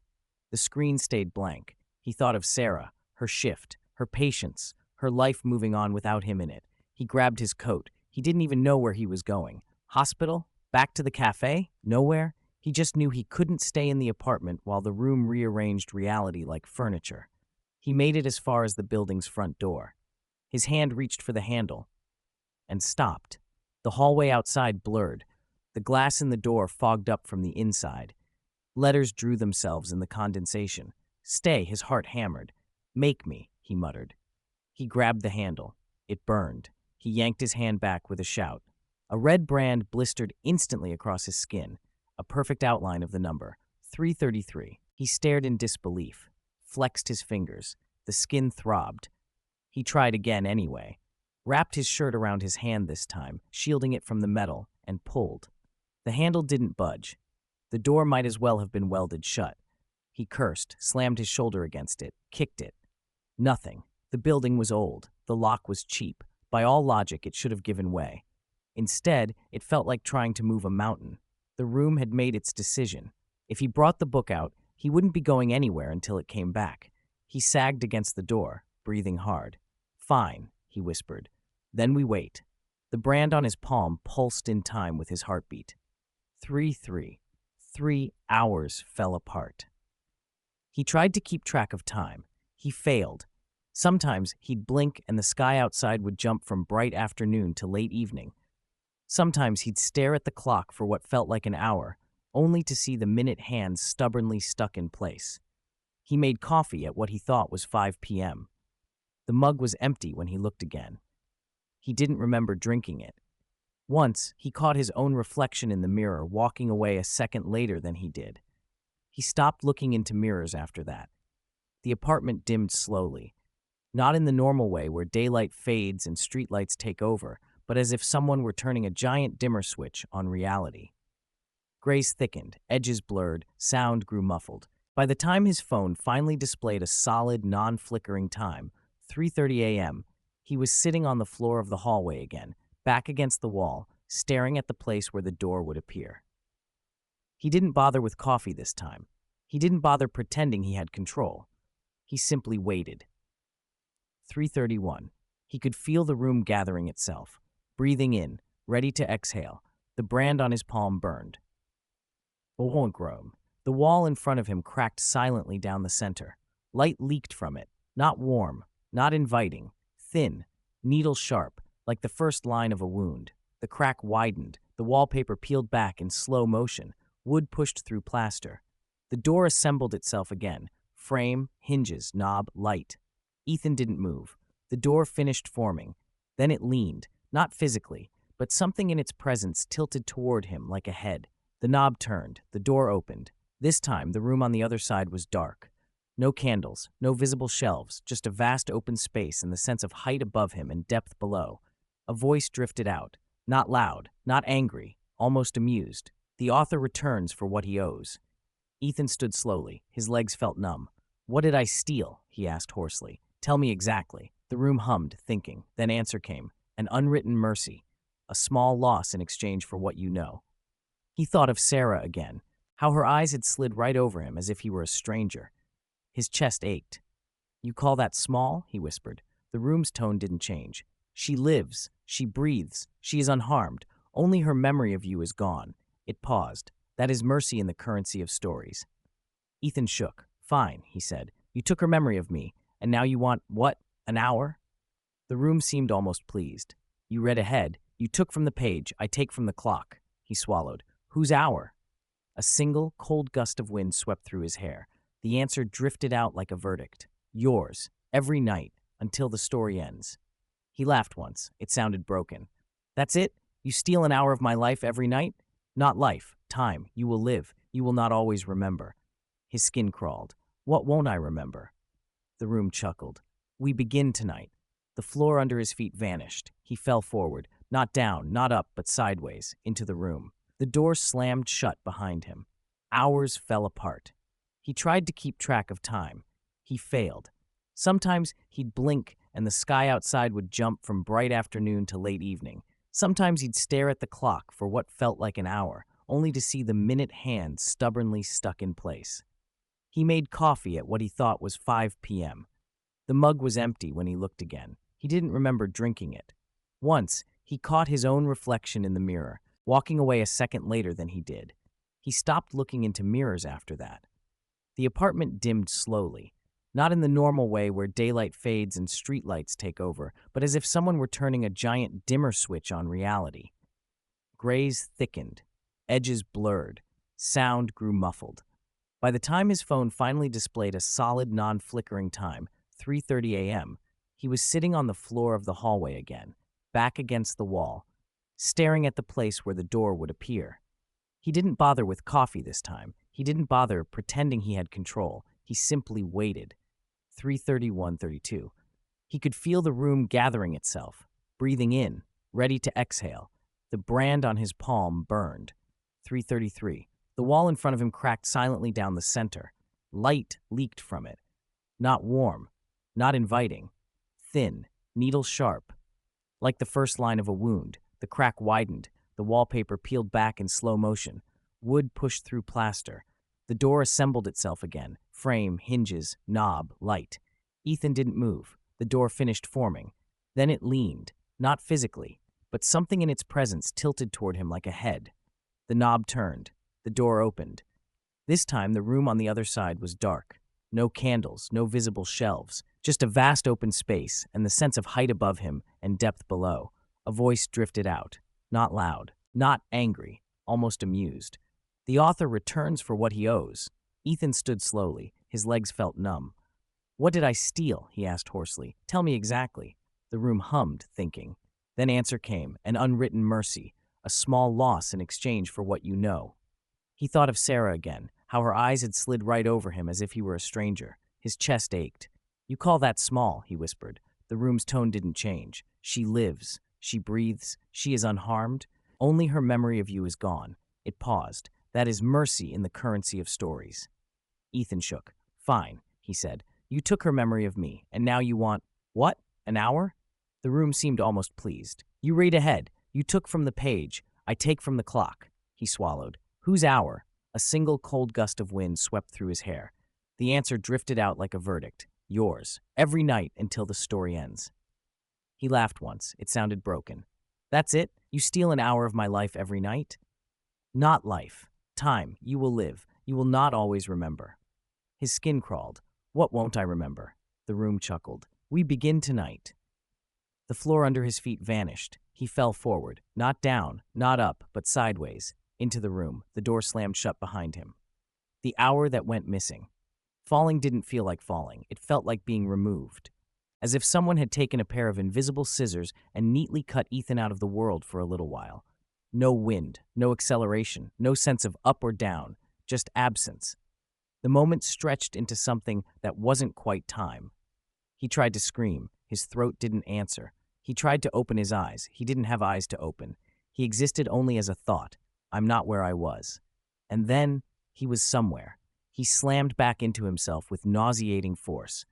The screen stayed blank. He thought of Sarah, her shift, her patience, her life moving on without him in it. He grabbed his coat. He didn't even know where he was going. Hospital? Back to the cafe? Nowhere? He just knew he couldn't stay in the apartment while the room rearranged reality like furniture. He made it as far as the building's front door. His hand reached for the handle and stopped. The hallway outside blurred. The glass in the door fogged up from the inside. Letters drew themselves in the condensation. Stay, his heart hammered. Make me, he muttered. He grabbed the handle. It burned. He yanked his hand back with a shout. A red brand blistered instantly across his skin, a perfect outline of the number, 333. He stared in disbelief, flexed his fingers. The skin throbbed. He tried again anyway, wrapped his shirt around his hand this time, shielding it from the metal, and pulled. The handle didn't budge. The door might as well have been welded shut. He cursed, slammed his shoulder against it, kicked it. Nothing. The building was old. The lock was cheap. By all logic, it should have given way. Instead, it felt like trying to move a mountain. The room had made its decision. If he brought the book out, he wouldn't be going anywhere until it came back. He sagged against the door, breathing hard. Fine, he whispered. Then we wait. The brand on his palm pulsed in time with his heartbeat. 3-3. 3 hours fell apart. He tried to keep track of time. He failed. Sometimes he'd blink and the sky outside would jump from bright afternoon to late evening. Sometimes he'd stare at the clock for what felt like an hour, only to see the minute hands stubbornly stuck in place. He made coffee at what he thought was 5 p.m. The mug was empty when he looked again. He didn't remember drinking it. Once, he caught his own reflection in the mirror, walking away a second later than he did. He stopped looking into mirrors after that. The apartment dimmed slowly, not in the normal way where daylight fades and streetlights take over, but as if someone were turning a giant dimmer switch on reality. Grays thickened, edges blurred, sound grew muffled. By the time his phone finally displayed a solid, non-flickering time, 3:30 a.m., he was sitting on the floor of the hallway again, back against the wall, staring at the place where the door would appear. He didn't bother with coffee this time. He didn't bother pretending he had control. He simply waited. 3:31. He could feel the room gathering itself, breathing in, ready to exhale. The brand on his palm burned. The wall in front of him cracked silently down the center. Light leaked from it, not warm, not inviting, thin, needle-sharp, like the first line of a wound. The crack widened, the wallpaper peeled back in slow motion, wood pushed through plaster. The door assembled itself again, frame, hinges, knob, light. Ethan didn't move. The door finished forming. Then it leaned, not physically, but something in its presence tilted toward him like a head. The knob turned, the door opened. This time, the room on the other side was dark. No candles, no visible shelves, just a vast open space and the sense of height above him and depth below. A voice drifted out, not loud, not angry, almost amused. The author returns for what he owes. Ethan stood slowly. His legs felt numb. "What did I steal?" he asked hoarsely. "Tell me exactly." The room hummed, thinking. Then answer came. An unwritten mercy. A small loss in exchange for what you know. He thought of Sarah again, how her eyes had slid right over him as if he were a stranger. His chest ached. "You call that small?" he whispered. The room's tone didn't change. "She lives. She breathes. She is unharmed. Only her memory of you is gone." It paused. That is mercy in the currency of stories. Ethan shook. "Fine," he said. "You took her memory of me, and now you want, what, an hour?" The room seemed almost pleased. "You read ahead. You took from the page. I take from the clock." He swallowed. "Whose hour?" A single, cold gust of wind swept through his hair. The answer drifted out like a verdict. "Yours. Every night. Until the story ends." He laughed once. It sounded broken. "That's it? You steal an hour of my life every night?" "Not life. Time. You will live. You will not always remember." His skin crawled. "What won't I remember?" The room chuckled. "We begin tonight." The floor under his feet vanished. He fell forward, not down, not up, but sideways, into the room. The door slammed shut behind him. Hours fell apart. He tried to keep track of time. He failed. Sometimes he'd blink and the sky outside would jump from bright afternoon to late evening. Sometimes he'd stare at the clock for what felt like an hour, only to see the minute hand stubbornly stuck in place. He made coffee at what he thought was 5 p.m. The mug was empty when he looked again. He didn't remember drinking it. Once, he caught his own reflection in the mirror, walking away a second later than he did. He stopped looking into mirrors after that. The apartment dimmed slowly, not in the normal way where daylight fades and streetlights take over, but as if someone were turning a giant dimmer switch on reality. Grays thickened, edges blurred, sound grew muffled. By the time his phone finally displayed a solid, non-flickering time, 3:30 a.m., he was sitting on the floor of the hallway again, back against the wall, staring at the place where the door would appear. He didn't bother with coffee this time. He didn't bother pretending he had control. He simply waited. 3:31:32. He could feel the room gathering itself, breathing in, ready to exhale. The brand on his palm burned. 3:33. The wall in front of him cracked silently down the center. Light leaked from it. Not warm, not inviting. Thin, needle-sharp. Like the first line of a wound, the crack widened. The wallpaper peeled back in slow motion. Wood pushed through plaster. The door assembled itself again. Frame, hinges, knob, light. Ethan didn't move. The door finished forming. Then it leaned, not physically, but something in its presence tilted toward him like a head. The knob turned. The door opened. This time, the room on the other side was dark. No candles, no visible shelves, just a vast open space and the sense of height above him and depth below. A voice drifted out. Not loud, not angry, almost amused. The author returns for what he owes. Ethan stood slowly. His legs felt numb. "What did I steal?" he asked hoarsely. "Tell me exactly." The room hummed, thinking. Then answer came, an unwritten mercy, a small loss in exchange for what you know. He thought of Sarah again, how her eyes had slid right over him as if he were a stranger. His chest ached. "You call that small," he whispered. The room's tone didn't change. "She lives. She breathes. She is unharmed. Only her memory of you is gone." It paused. That is mercy in the currency of stories. Ethan shook. "Fine," he said. "You took her memory of me, and now you want— what? An hour?" The room seemed almost pleased. "You read ahead. You took from the page. I take from the clock." He swallowed. "Whose hour?" A single cold gust of wind swept through his hair. The answer drifted out like a verdict. "Yours. Every night until the story ends." He laughed once. It sounded broken. "That's it? You steal an hour of my life every night?" "Not life. Time. You will live. You will not always remember." His skin crawled. "What won't I remember?" The room chuckled. "We begin tonight." The floor under his feet vanished. He fell forward. Not down, not up, but sideways. Into the room. The door slammed shut behind him. The hour that went missing. Falling didn't feel like falling. It felt like being removed. As if someone had taken a pair of invisible scissors and neatly cut Ethan out of the world for a little while. No wind, no acceleration, no sense of up or down, just absence. The moment stretched into something that wasn't quite time. He tried to scream. His throat didn't answer. He tried to open his eyes. He didn't have eyes to open. He existed only as a thought. I'm not where I was. And then he was somewhere. He slammed back into himself with nauseating force.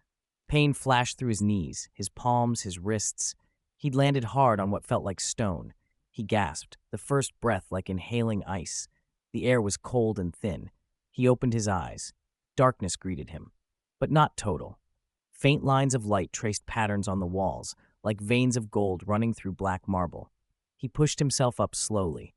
Pain flashed through his knees, his palms, his wrists. He'd landed hard on what felt like stone. He gasped, the first breath like inhaling ice. The air was cold and thin. He opened his eyes. Darkness greeted him, but not total. Faint lines of light traced patterns on the walls, like veins of gold running through black marble. He pushed himself up slowly.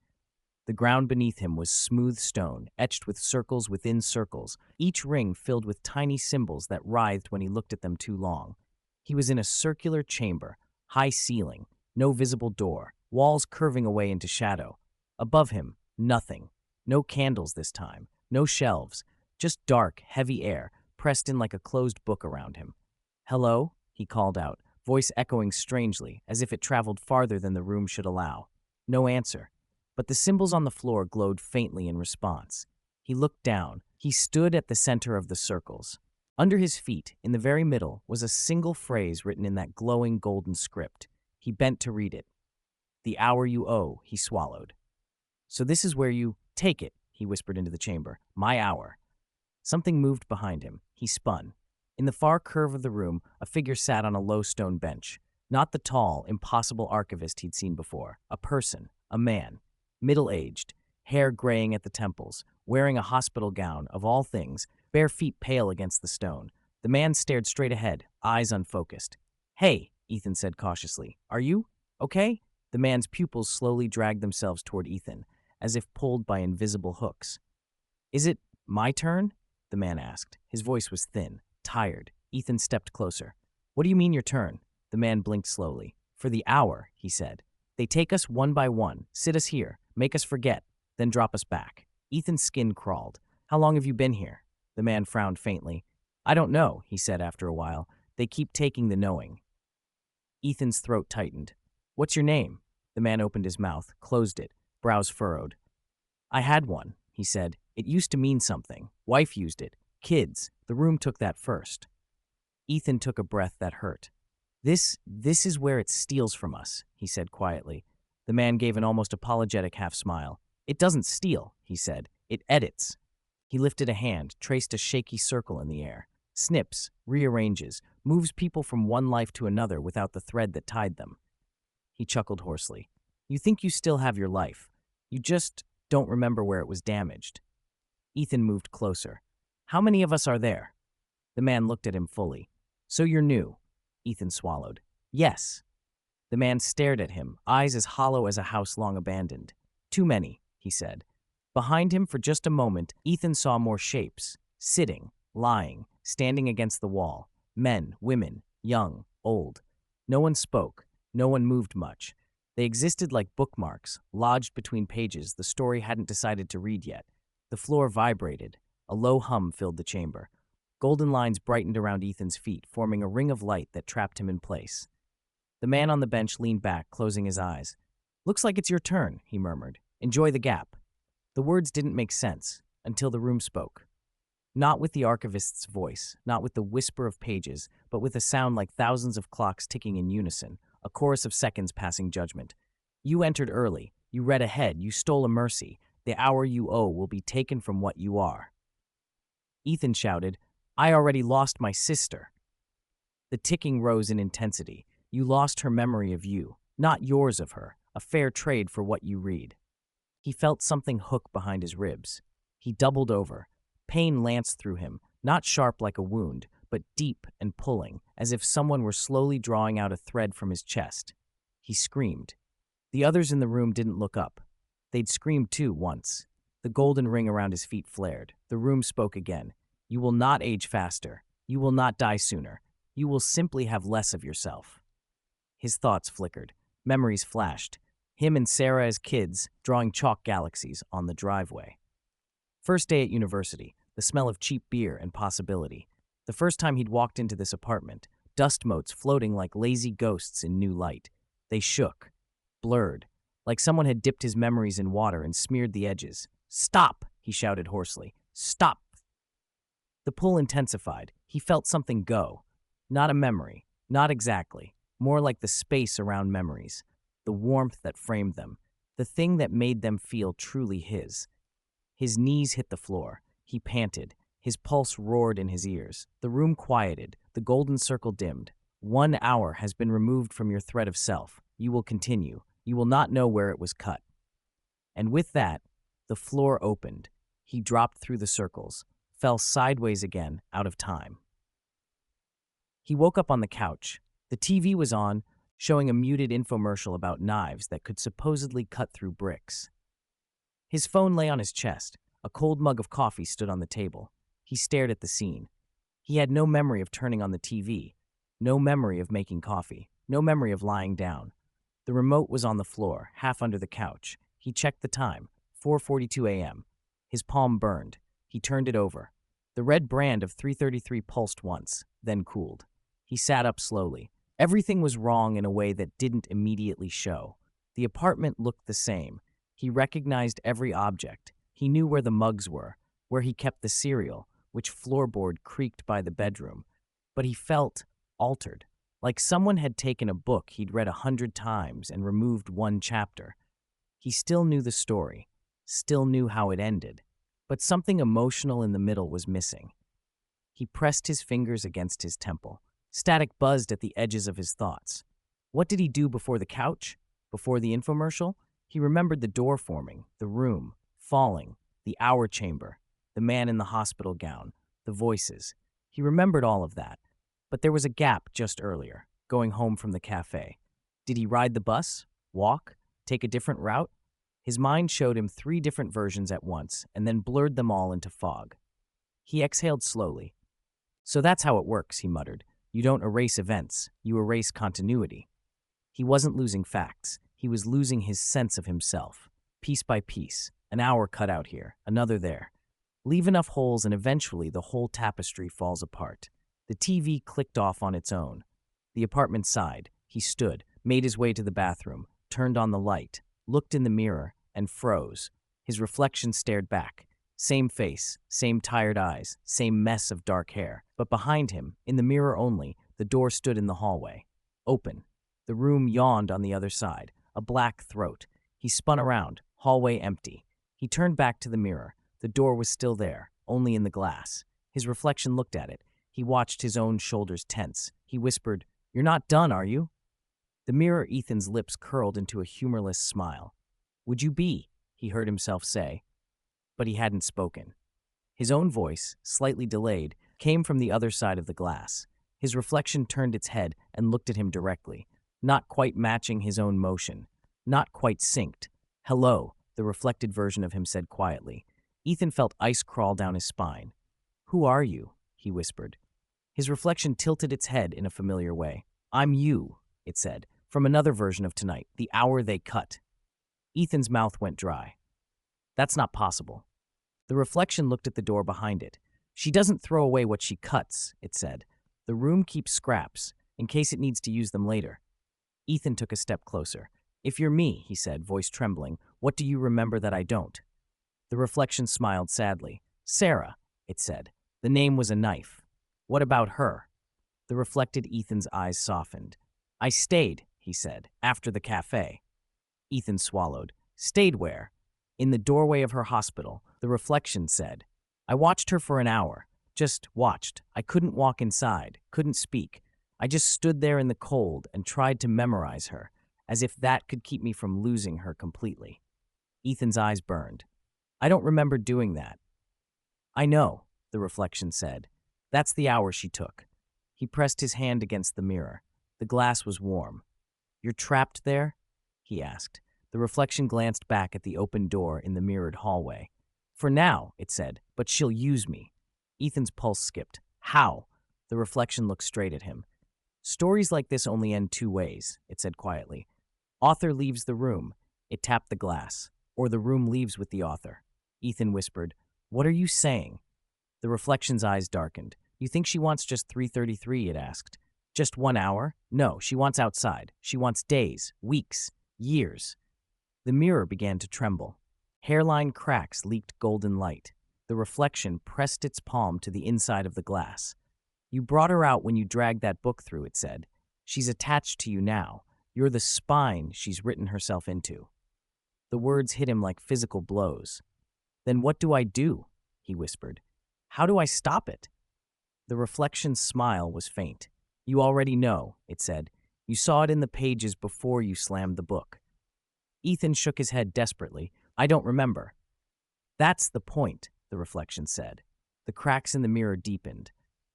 The ground beneath him was smooth stone, etched with circles within circles, each ring filled with tiny symbols that writhed when he looked at them too long. He was in a circular chamber, high ceiling, no visible door, walls curving away into shadow. Above him, nothing. No candles this time, no shelves, just dark, heavy air, pressed in like a closed book around him. "Hello?" he called out, voice echoing strangely, as if it traveled farther than the room should allow. No answer. But the symbols on the floor glowed faintly in response. He looked down. He stood at the center of the circles. Under his feet, in the very middle, was a single phrase written in that glowing golden script. He bent to read it. "The hour you owe," he swallowed. "So this is where you— take it," he whispered into the chamber. "My hour." Something moved behind him. He spun. In the far curve of the room, a figure sat on a low stone bench. Not the tall, impossible archivist he'd seen before. A person. A man. Middle-aged. Hair graying at the temples. Wearing a hospital gown, of all things, bare feet pale against the stone. The man stared straight ahead, eyes unfocused. "Hey," Ethan said cautiously. "Are you okay?" The man's pupils slowly dragged themselves toward Ethan, as if pulled by invisible hooks. "Is it my turn?" the man asked. His voice was thin, tired. Ethan stepped closer. "What do you mean your turn?" The man blinked slowly. "For the hour," he said. "They take us one by one, sit us here, make us forget, then drop us back." Ethan's skin crawled. "How long have you been here?" The man frowned faintly. "I don't know," he said after a while. "They keep taking the knowing." Ethan's throat tightened. "What's your name?" The man opened his mouth, closed it, brows furrowed. "I had one," he said. "It used to mean something. Wife used it. Kids. The room took that first." Ethan took a breath that hurt. This is where it steals from us," he said quietly. The man gave an almost apologetic half-smile. "It doesn't steal," he said. "It edits." He lifted a hand, traced a shaky circle in the air. Snips, rearranges, moves people from one life to another without the thread that tied them. He chuckled hoarsely. "You think you still have your life. You just don't remember where it was damaged." Ethan moved closer. "How many of us are there?" The man looked at him fully. "So you're new?" Ethan swallowed. "Yes." The man stared at him, eyes as hollow as a house long abandoned. "Too many," he said. Behind him, for just a moment, Ethan saw more shapes, sitting, lying, standing against the wall. Men, women, young, old. No one spoke. No one moved much. They existed like bookmarks, lodged between pages the story hadn't decided to read yet. The floor vibrated. A low hum filled the chamber. Golden lines brightened around Ethan's feet, forming a ring of light that trapped him in place. The man on the bench leaned back, closing his eyes. "Looks like it's your turn," he murmured. "Enjoy the gap." The words didn't make sense until the room spoke. Not with the archivist's voice, not with the whisper of pages, but with a sound like thousands of clocks ticking in unison, a chorus of seconds passing judgment. "You entered early. You read ahead. You stole a mercy. The hour you owe will be taken from what you are." Ethan shouted, "I already lost my sister." The ticking rose in intensity. You lost her memory of you, not yours of her, a fair trade for what you read. He felt something hook behind his ribs. He doubled over. Pain lanced through him, not sharp like a wound, but deep and pulling, as if someone were slowly drawing out a thread from his chest. He screamed. The others in the room didn't look up. They'd screamed too once. The golden ring around his feet flared. The room spoke again. "You will not age faster. You will not die sooner. You will simply have less of yourself." His thoughts flickered. Memories flashed. Him and Sarah as kids, drawing chalk galaxies on the driveway. First day at university, the smell of cheap beer and possibility. The first time he'd walked into this apartment, dust motes floating like lazy ghosts in new light. They shook, blurred, like someone had dipped his memories in water and smeared the edges. "Stop!" he shouted hoarsely. "Stop!" The pull intensified. He felt something go. Not a memory, not exactly. More like the space around memories, the warmth that framed them, the thing that made them feel truly his. His knees hit the floor. He panted. His pulse roared in his ears. The room quieted. The golden circle dimmed. 1 hour has been removed from your thread of self. You will continue. You will not know where it was cut. And with that, the floor opened. He dropped through the circles, fell sideways again, out of time. He woke up on the couch. The TV was on, showing a muted infomercial about knives that could supposedly cut through bricks. His phone lay on his chest. A cold mug of coffee stood on the table. He stared at the scene. He had no memory of turning on the TV, no memory of making coffee, no memory of lying down. The remote was on the floor, half under the couch. He checked the time, 4:42 a.m. His palm burned. He turned it over. The red brand of 333 pulsed once, then cooled. He sat up slowly. Everything was wrong in a way that didn't immediately show. The apartment looked the same. He recognized every object. He knew where the mugs were, where he kept the cereal, which floorboard creaked by the bedroom. But he felt altered, like someone had taken a book he'd read 100 times and removed one chapter. He still knew the story, still knew how it ended, but something emotional in the middle was missing. He pressed his fingers against his temple. Static buzzed at the edges of his thoughts. What did he do before the couch? Before the infomercial? He remembered the door forming, the room, falling, the hour chamber, the man in the hospital gown, the voices. He remembered all of that. But there was a gap just earlier, going home from the cafe. Did he ride the bus? Walk? Take a different route? His mind showed him 3 different versions at once and then blurred them all into fog. He exhaled slowly. So that's how it works, he muttered. You don't erase events, you erase continuity. He wasn't losing facts. He was losing his sense of himself. Piece by piece, an hour cut out here, another there. Leave enough holes and eventually the whole tapestry falls apart. The TV clicked off on its own. The apartment sighed. He stood, made his way to the bathroom, turned on the light, looked in the mirror, and froze. His reflection stared back. Same face, same tired eyes, same mess of dark hair. But behind him, in the mirror only, the door stood in the hallway. Open. The room yawned on the other side, a black throat. He spun around, hallway empty. He turned back to the mirror. The door was still there, only in the glass. His reflection looked at it. He watched his own shoulders tense. He whispered, "You're not done, are you?" The mirror, Ethan's lips curled into a humorless smile. "Would you be?" he heard himself say. But he hadn't spoken. His own voice, slightly delayed, came from the other side of the glass. His reflection turned its head and looked at him directly, not quite matching his own motion, not quite synced. "Hello," the reflected version of him said quietly. Ethan felt ice crawl down his spine. "Who are you?" he whispered. His reflection tilted its head in a familiar way. "I'm you," it said, from another version of tonight, the hour they cut. Ethan's mouth went dry. "That's not possible." The reflection looked at the door behind it. "She doesn't throw away what she cuts," it said. "The room keeps scraps, in case it needs to use them later." Ethan took a step closer. "If you're me," he said, voice trembling, "what do you remember that I don't?" The reflection smiled sadly. "Sarah," it said. The name was a knife. "What about her?" The reflected Ethan's eyes softened. "I stayed," he said, "after the cafe." Ethan swallowed. "Stayed where?" "In the doorway of her hospital," the reflection said. "I watched her for an hour. Just watched. I couldn't walk inside, couldn't speak. I just stood there in the cold and tried to memorize her, as if that could keep me from losing her completely." Ethan's eyes burned. "I don't remember doing that." "I know," the reflection said. "That's the hour she took." He pressed his hand against the mirror. The glass was warm. "You're trapped there?" he asked. The reflection glanced back at the open door in the mirrored hallway. "For now," it said, "but she'll use me." Ethan's pulse skipped. "How?" The reflection looked straight at him. "Stories like this only end 2 ways," it said quietly. "Author leaves the room," it tapped the glass, "or the room leaves with the author." Ethan whispered, "What are you saying?" The reflection's eyes darkened. "You think she wants just 3:33, it asked. "Just 1 hour? No, she wants outside. She wants days, weeks, years." The mirror began to tremble. Hairline cracks leaked golden light. The reflection pressed its palm to the inside of the glass. "You brought her out when you dragged that book through," it said. "She's attached to you now. You're the spine she's written herself into." The words hit him like physical blows. "Then what do I do?" he whispered. "How do I stop it?" The reflection's smile was faint. "You already know," it said. "You saw it in the pages before you slammed the book." Ethan shook his head desperately. "I don't remember." "That's the point," the reflection said. The cracks in the mirror deepened.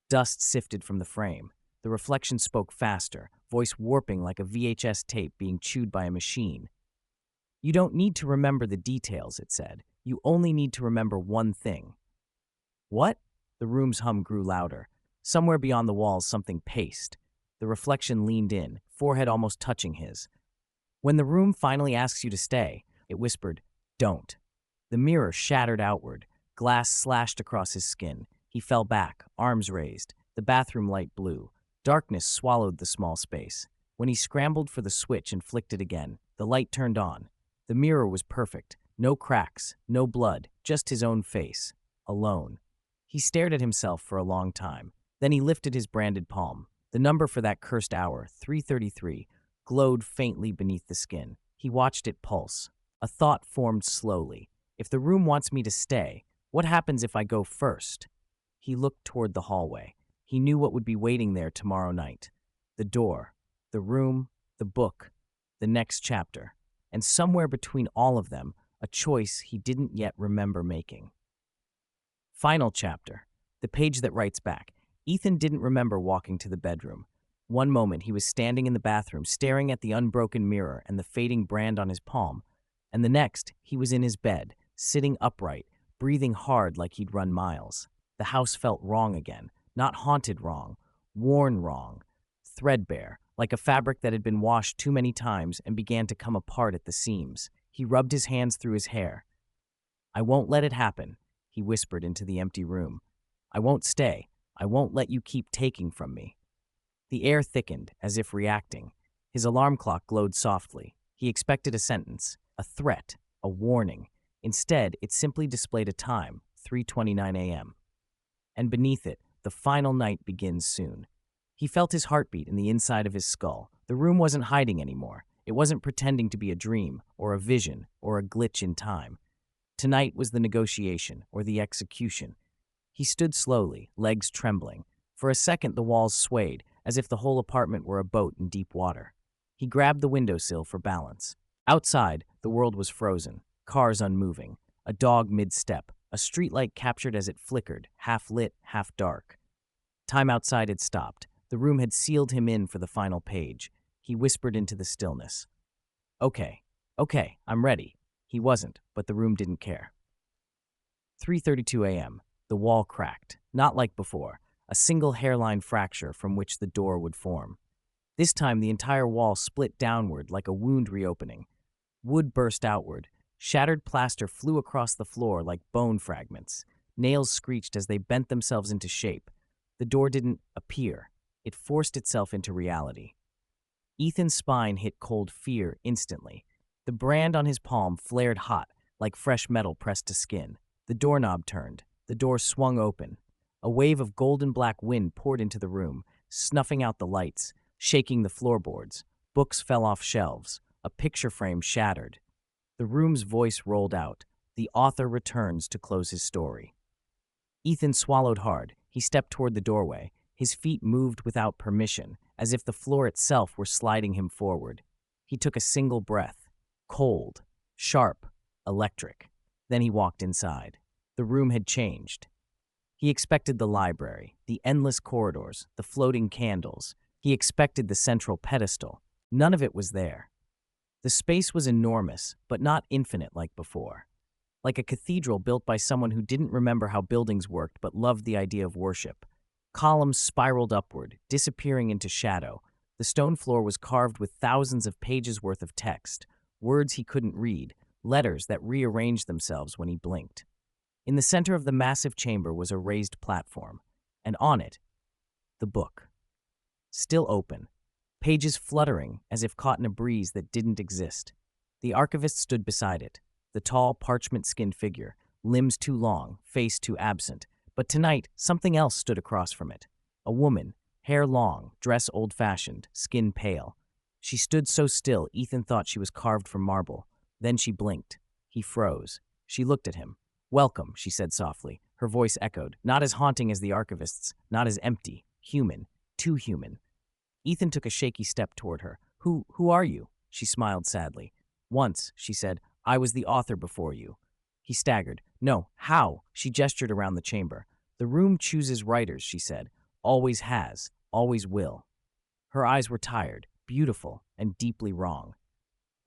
Dust sifted from the frame. The reflection spoke faster, voice warping like a VHS tape being chewed by a machine. "You don't need to remember the details," it said. "You only need to remember one thing." "What?" The room's hum grew louder. Somewhere beyond the walls, something paced. The reflection leaned in, forehead almost touching his. "When the room finally asks you to stay," it whispered, "don't." The mirror shattered outward. Glass slashed across his skin. He fell back, arms raised. The bathroom light blew. Darkness swallowed the small space. When he scrambled for the switch and flicked it again, the light turned on. The mirror was perfect. No cracks, no blood, just his own face. Alone. He stared at himself for a long time. Then he lifted his branded palm. The number for that cursed hour, 3:33, glowed faintly beneath the skin. He watched it pulse. A thought formed slowly. If the room wants me to stay, what happens if I go first? He looked toward the hallway. He knew what would be waiting there tomorrow night. The door, the room, the book, the next chapter. And somewhere between all of them, a choice he didn't yet remember making. Final chapter. The page that writes back. Ethan didn't remember walking to the bedroom. One moment he was standing in the bathroom, staring at the unbroken mirror and the fading brand on his palm, and the next he was in his bed, sitting upright, breathing hard like he'd run miles. The house felt wrong again, not haunted wrong, worn wrong, threadbare, like a fabric that had been washed too many times and began to come apart at the seams. He rubbed his hands through his hair. "I won't let it happen," he whispered into the empty room. "I won't stay. I won't let you keep taking from me." The air thickened, as if reacting. His alarm clock glowed softly. He expected a sentence, a threat, a warning. Instead, it simply displayed a time, 3:29 a.m. And beneath it, "The final night begins soon." He felt his heartbeat in the inside of his skull. The room wasn't hiding anymore. It wasn't pretending to be a dream, or a vision, or a glitch in time. Tonight was the negotiation, or the execution. He stood slowly, legs trembling. For a second, the walls swayed, as if the whole apartment were a boat in deep water. He grabbed the windowsill for balance. Outside, the world was frozen, cars unmoving, a dog mid-step, a streetlight captured as it flickered, half lit, half dark. Time outside had stopped. The room had sealed him in for the final page. He whispered into the stillness. Okay, I'm ready." He wasn't, but the room didn't care. 3:32 a.m. The wall cracked, not like before, a single hairline fracture from which the door would form. This time the entire wall split downward like a wound reopening. Wood burst outward. Shattered plaster flew across the floor like bone fragments. Nails screeched as they bent themselves into shape. The door didn't appear. It forced itself into reality. Ethan's spine hit cold fear instantly. The brand on his palm flared hot, like fresh metal pressed to skin. The doorknob turned. The door swung open. A wave of golden-black wind poured into the room, snuffing out the lights, shaking the floorboards. Books fell off shelves. A picture frame shattered. The room's voice rolled out. The author returns to close his story. Ethan swallowed hard. He stepped toward the doorway. His feet moved without permission, as if the floor itself were sliding him forward. He took a single breath. Cold, sharp, electric. Then he walked inside. The room had changed. He expected the library, the endless corridors, the floating candles. He expected the central pedestal. None of it was there. The space was enormous, but not infinite like before. Like a cathedral built by someone who didn't remember how buildings worked but loved the idea of worship. Columns spiraled upward, disappearing into shadow. The stone floor was carved with thousands of pages worth of text, words he couldn't read, letters that rearranged themselves when he blinked. In the center of the massive chamber was a raised platform, and on it, the book. Still open, pages fluttering as if caught in a breeze that didn't exist. The archivist stood beside it, the tall, parchment-skinned figure, limbs too long, face too absent. But tonight, something else stood across from it. A woman, hair long, dress old-fashioned, skin pale. She stood so still, Ethan thought she was carved from marble. Then she blinked. He froze. She looked at him. "Welcome," she said softly. Her voice echoed, not as haunting as the archivist's, not as empty, human, too human. Ethan took a shaky step toward her. Who are you?" She smiled sadly. "Once," she said, "I was the author before you." He staggered. "No, how?" She gestured around the chamber. "The room chooses writers," she said. "Always has, always will." Her eyes were tired, beautiful, and deeply wrong.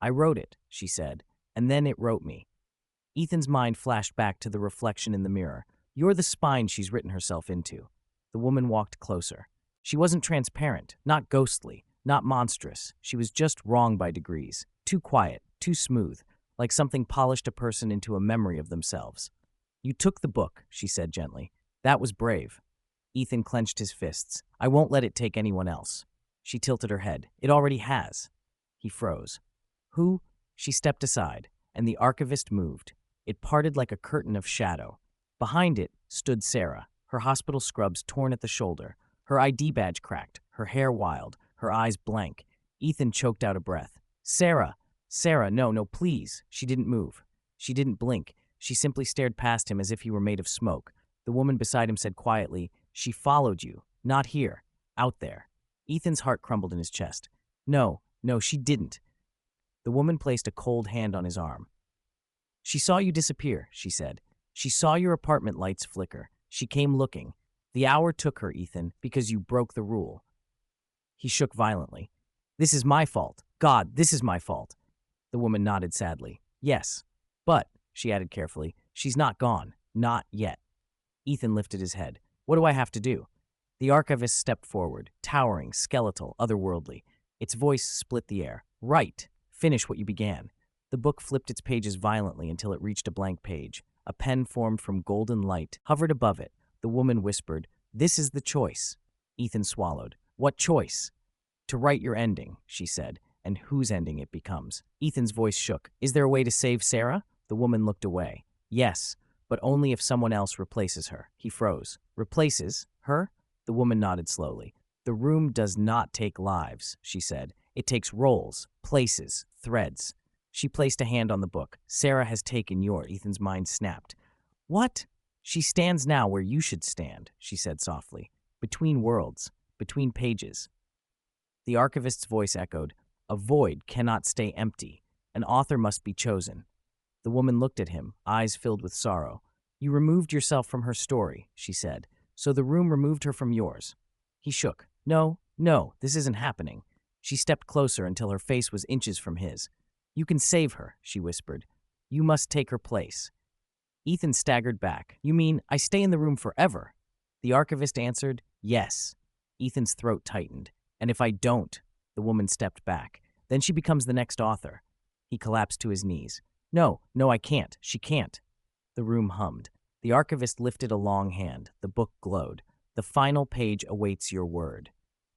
"I wrote it," she said, "and then it wrote me." Ethan's mind flashed back to the reflection in the mirror. "You're the spine she's written herself into." The woman walked closer. She wasn't transparent, not ghostly, not monstrous. She was just wrong by degrees. Too quiet, too smooth, like something polished a person into a memory of themselves. "You took the book," she said gently. "That was brave." Ethan clenched his fists. "I won't let it take anyone else." She tilted her head. "It already has." He froze. "Who?" She stepped aside, and the archivist moved. It parted like a curtain of shadow. Behind it stood Sarah, her hospital scrubs torn at the shoulder, her ID badge cracked, her hair wild, her eyes blank. Ethan choked out a breath. "Sarah! Sarah, no, please." She didn't move. She didn't blink. She simply stared past him as if he were made of smoke. The woman beside him said quietly, "She followed you. Not here. Out there." Ethan's heart crumbled in his chest. No, she didn't." The woman placed a cold hand on his arm. "She saw you disappear," she said. "She saw your apartment lights flicker. She came looking. The hour took her, Ethan, because you broke the rule. He shook violently. This is my fault. God, this is my fault. The woman nodded sadly. Yes, but, she added carefully, she's not gone. Not yet. Ethan lifted his head. What do I have to do? The archivist stepped forward, towering, skeletal, otherworldly. Its voice split the air. Right. Finish what you began. The book flipped its pages violently until it reached a blank page. A pen formed from golden light hovered above it. The woman whispered, This is the choice. Ethan swallowed. What choice? To write your ending, she said, and whose ending it becomes. Ethan's voice shook. Is there a way to save Sarah? The woman looked away. Yes, but only if someone else replaces her. He froze. Replaces her? The woman nodded slowly. The room does not take lives, she said. It takes roles, places, threads. She placed a hand on the book. Sarah has taken your. Ethan's mind snapped. What? She stands now where you should stand, she said softly. Between worlds, between pages. The archivist's voice echoed. A void cannot stay empty. An author must be chosen. The woman looked at him, eyes filled with sorrow. You removed yourself from her story, she said, so the room removed her from yours. He shook. No, this isn't happening. She stepped closer until her face was inches from his. You can save her, she whispered. You must take her place. Ethan staggered back. You mean I stay in the room forever? The archivist answered, yes. Ethan's throat tightened. And if I don't, the woman stepped back. Then she becomes the next author. He collapsed to his knees. No, I can't. She can't. The room hummed. The archivist lifted a long hand. The book glowed. The final page awaits your word.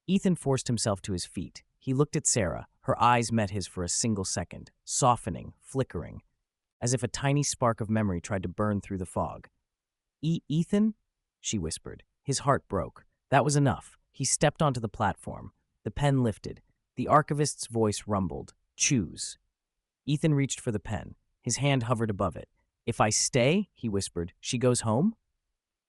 Ethan forced himself to his feet. He looked at Sarah. Her eyes met his for a single second, softening, flickering, as if a tiny spark of memory tried to burn through the fog. Ethan? She whispered. His heart broke. That was enough. He stepped onto the platform. The pen lifted. The archivist's voice rumbled. Choose. Ethan reached for the pen. His hand hovered above it. If I stay, he whispered, she goes home?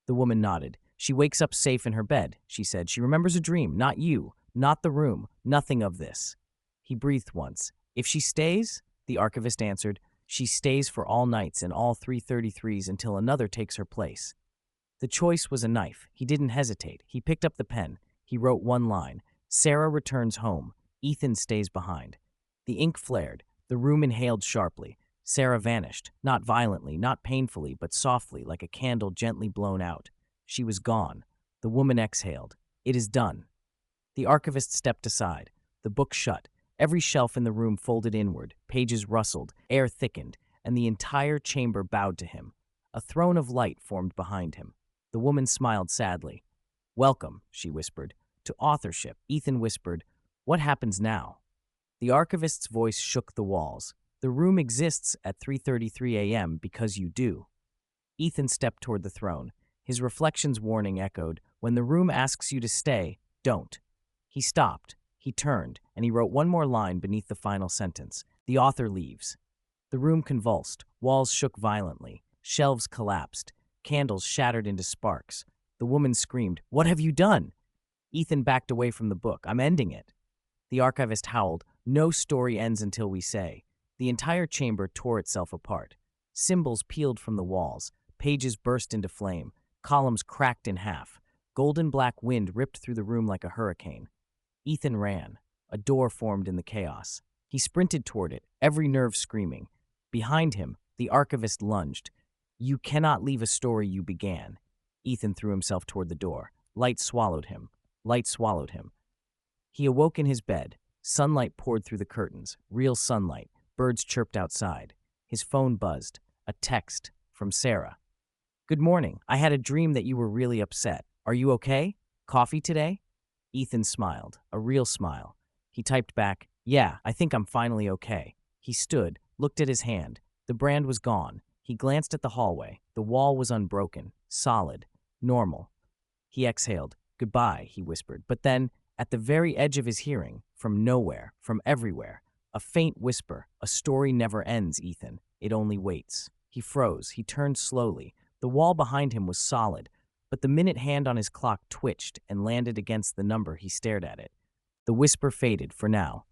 The woman nodded. She wakes up safe in her bed, she said. She remembers a dream, not you, not the room, nothing of this. He breathed once. If she stays, the archivist answered, she stays for all nights and all 333s until another takes her place. The choice was a knife. He didn't hesitate. He picked up the pen. He wrote one line. Sarah returns home. Ethan stays behind. The ink flared. The room inhaled sharply. Sarah vanished, not violently, not painfully, but softly, like a candle gently blown out. She was gone. The woman exhaled. It is done. The archivist stepped aside. The book shut. Every shelf in the room folded inward. Pages rustled. Air thickened. And the entire chamber bowed to him. A throne of light formed behind him. The woman smiled sadly. Welcome, she whispered, to authorship. Ethan whispered, what happens now? The archivist's voice shook the walls. The room exists at 3:33 a.m. because you do. Ethan stepped toward the throne. His reflection's warning echoed, when the room asks you to stay, don't. He stopped. He turned, and he wrote one more line beneath the final sentence. The author leaves. The room convulsed. Walls shook violently. Shelves collapsed. Candles shattered into sparks. The woman screamed, what have you done? Ethan backed away from the book. I'm ending it. The archivist howled, no story ends until we say. The entire chamber tore itself apart. Symbols peeled from the walls. Pages burst into flame. Columns cracked in half. Golden black wind ripped through the room like a hurricane. Ethan ran. A door formed in the chaos. He sprinted toward it, every nerve screaming. Behind him, the archivist lunged. You cannot leave a story you began. Ethan threw himself toward the door. Light swallowed him. Light swallowed him. He awoke in his bed. Sunlight poured through the curtains. Real sunlight. Birds chirped outside. His phone buzzed. A text from Sarah. Good morning. I had a dream that you were really upset. Are you okay? Coffee today? Ethan smiled. A real smile. He typed back, yeah, I think I'm finally okay. He stood, looked at his hand. The brand was gone. He glanced at the hallway. The wall was unbroken, solid, normal. He exhaled. Goodbye, he whispered. But then, at the very edge of his hearing, from nowhere, from everywhere, a faint whisper. A story never ends, Ethan. It only waits. He froze. He turned slowly. The wall behind him was solid, but the minute hand on his clock twitched and landed against the number. He stared at it. The whisper faded for now.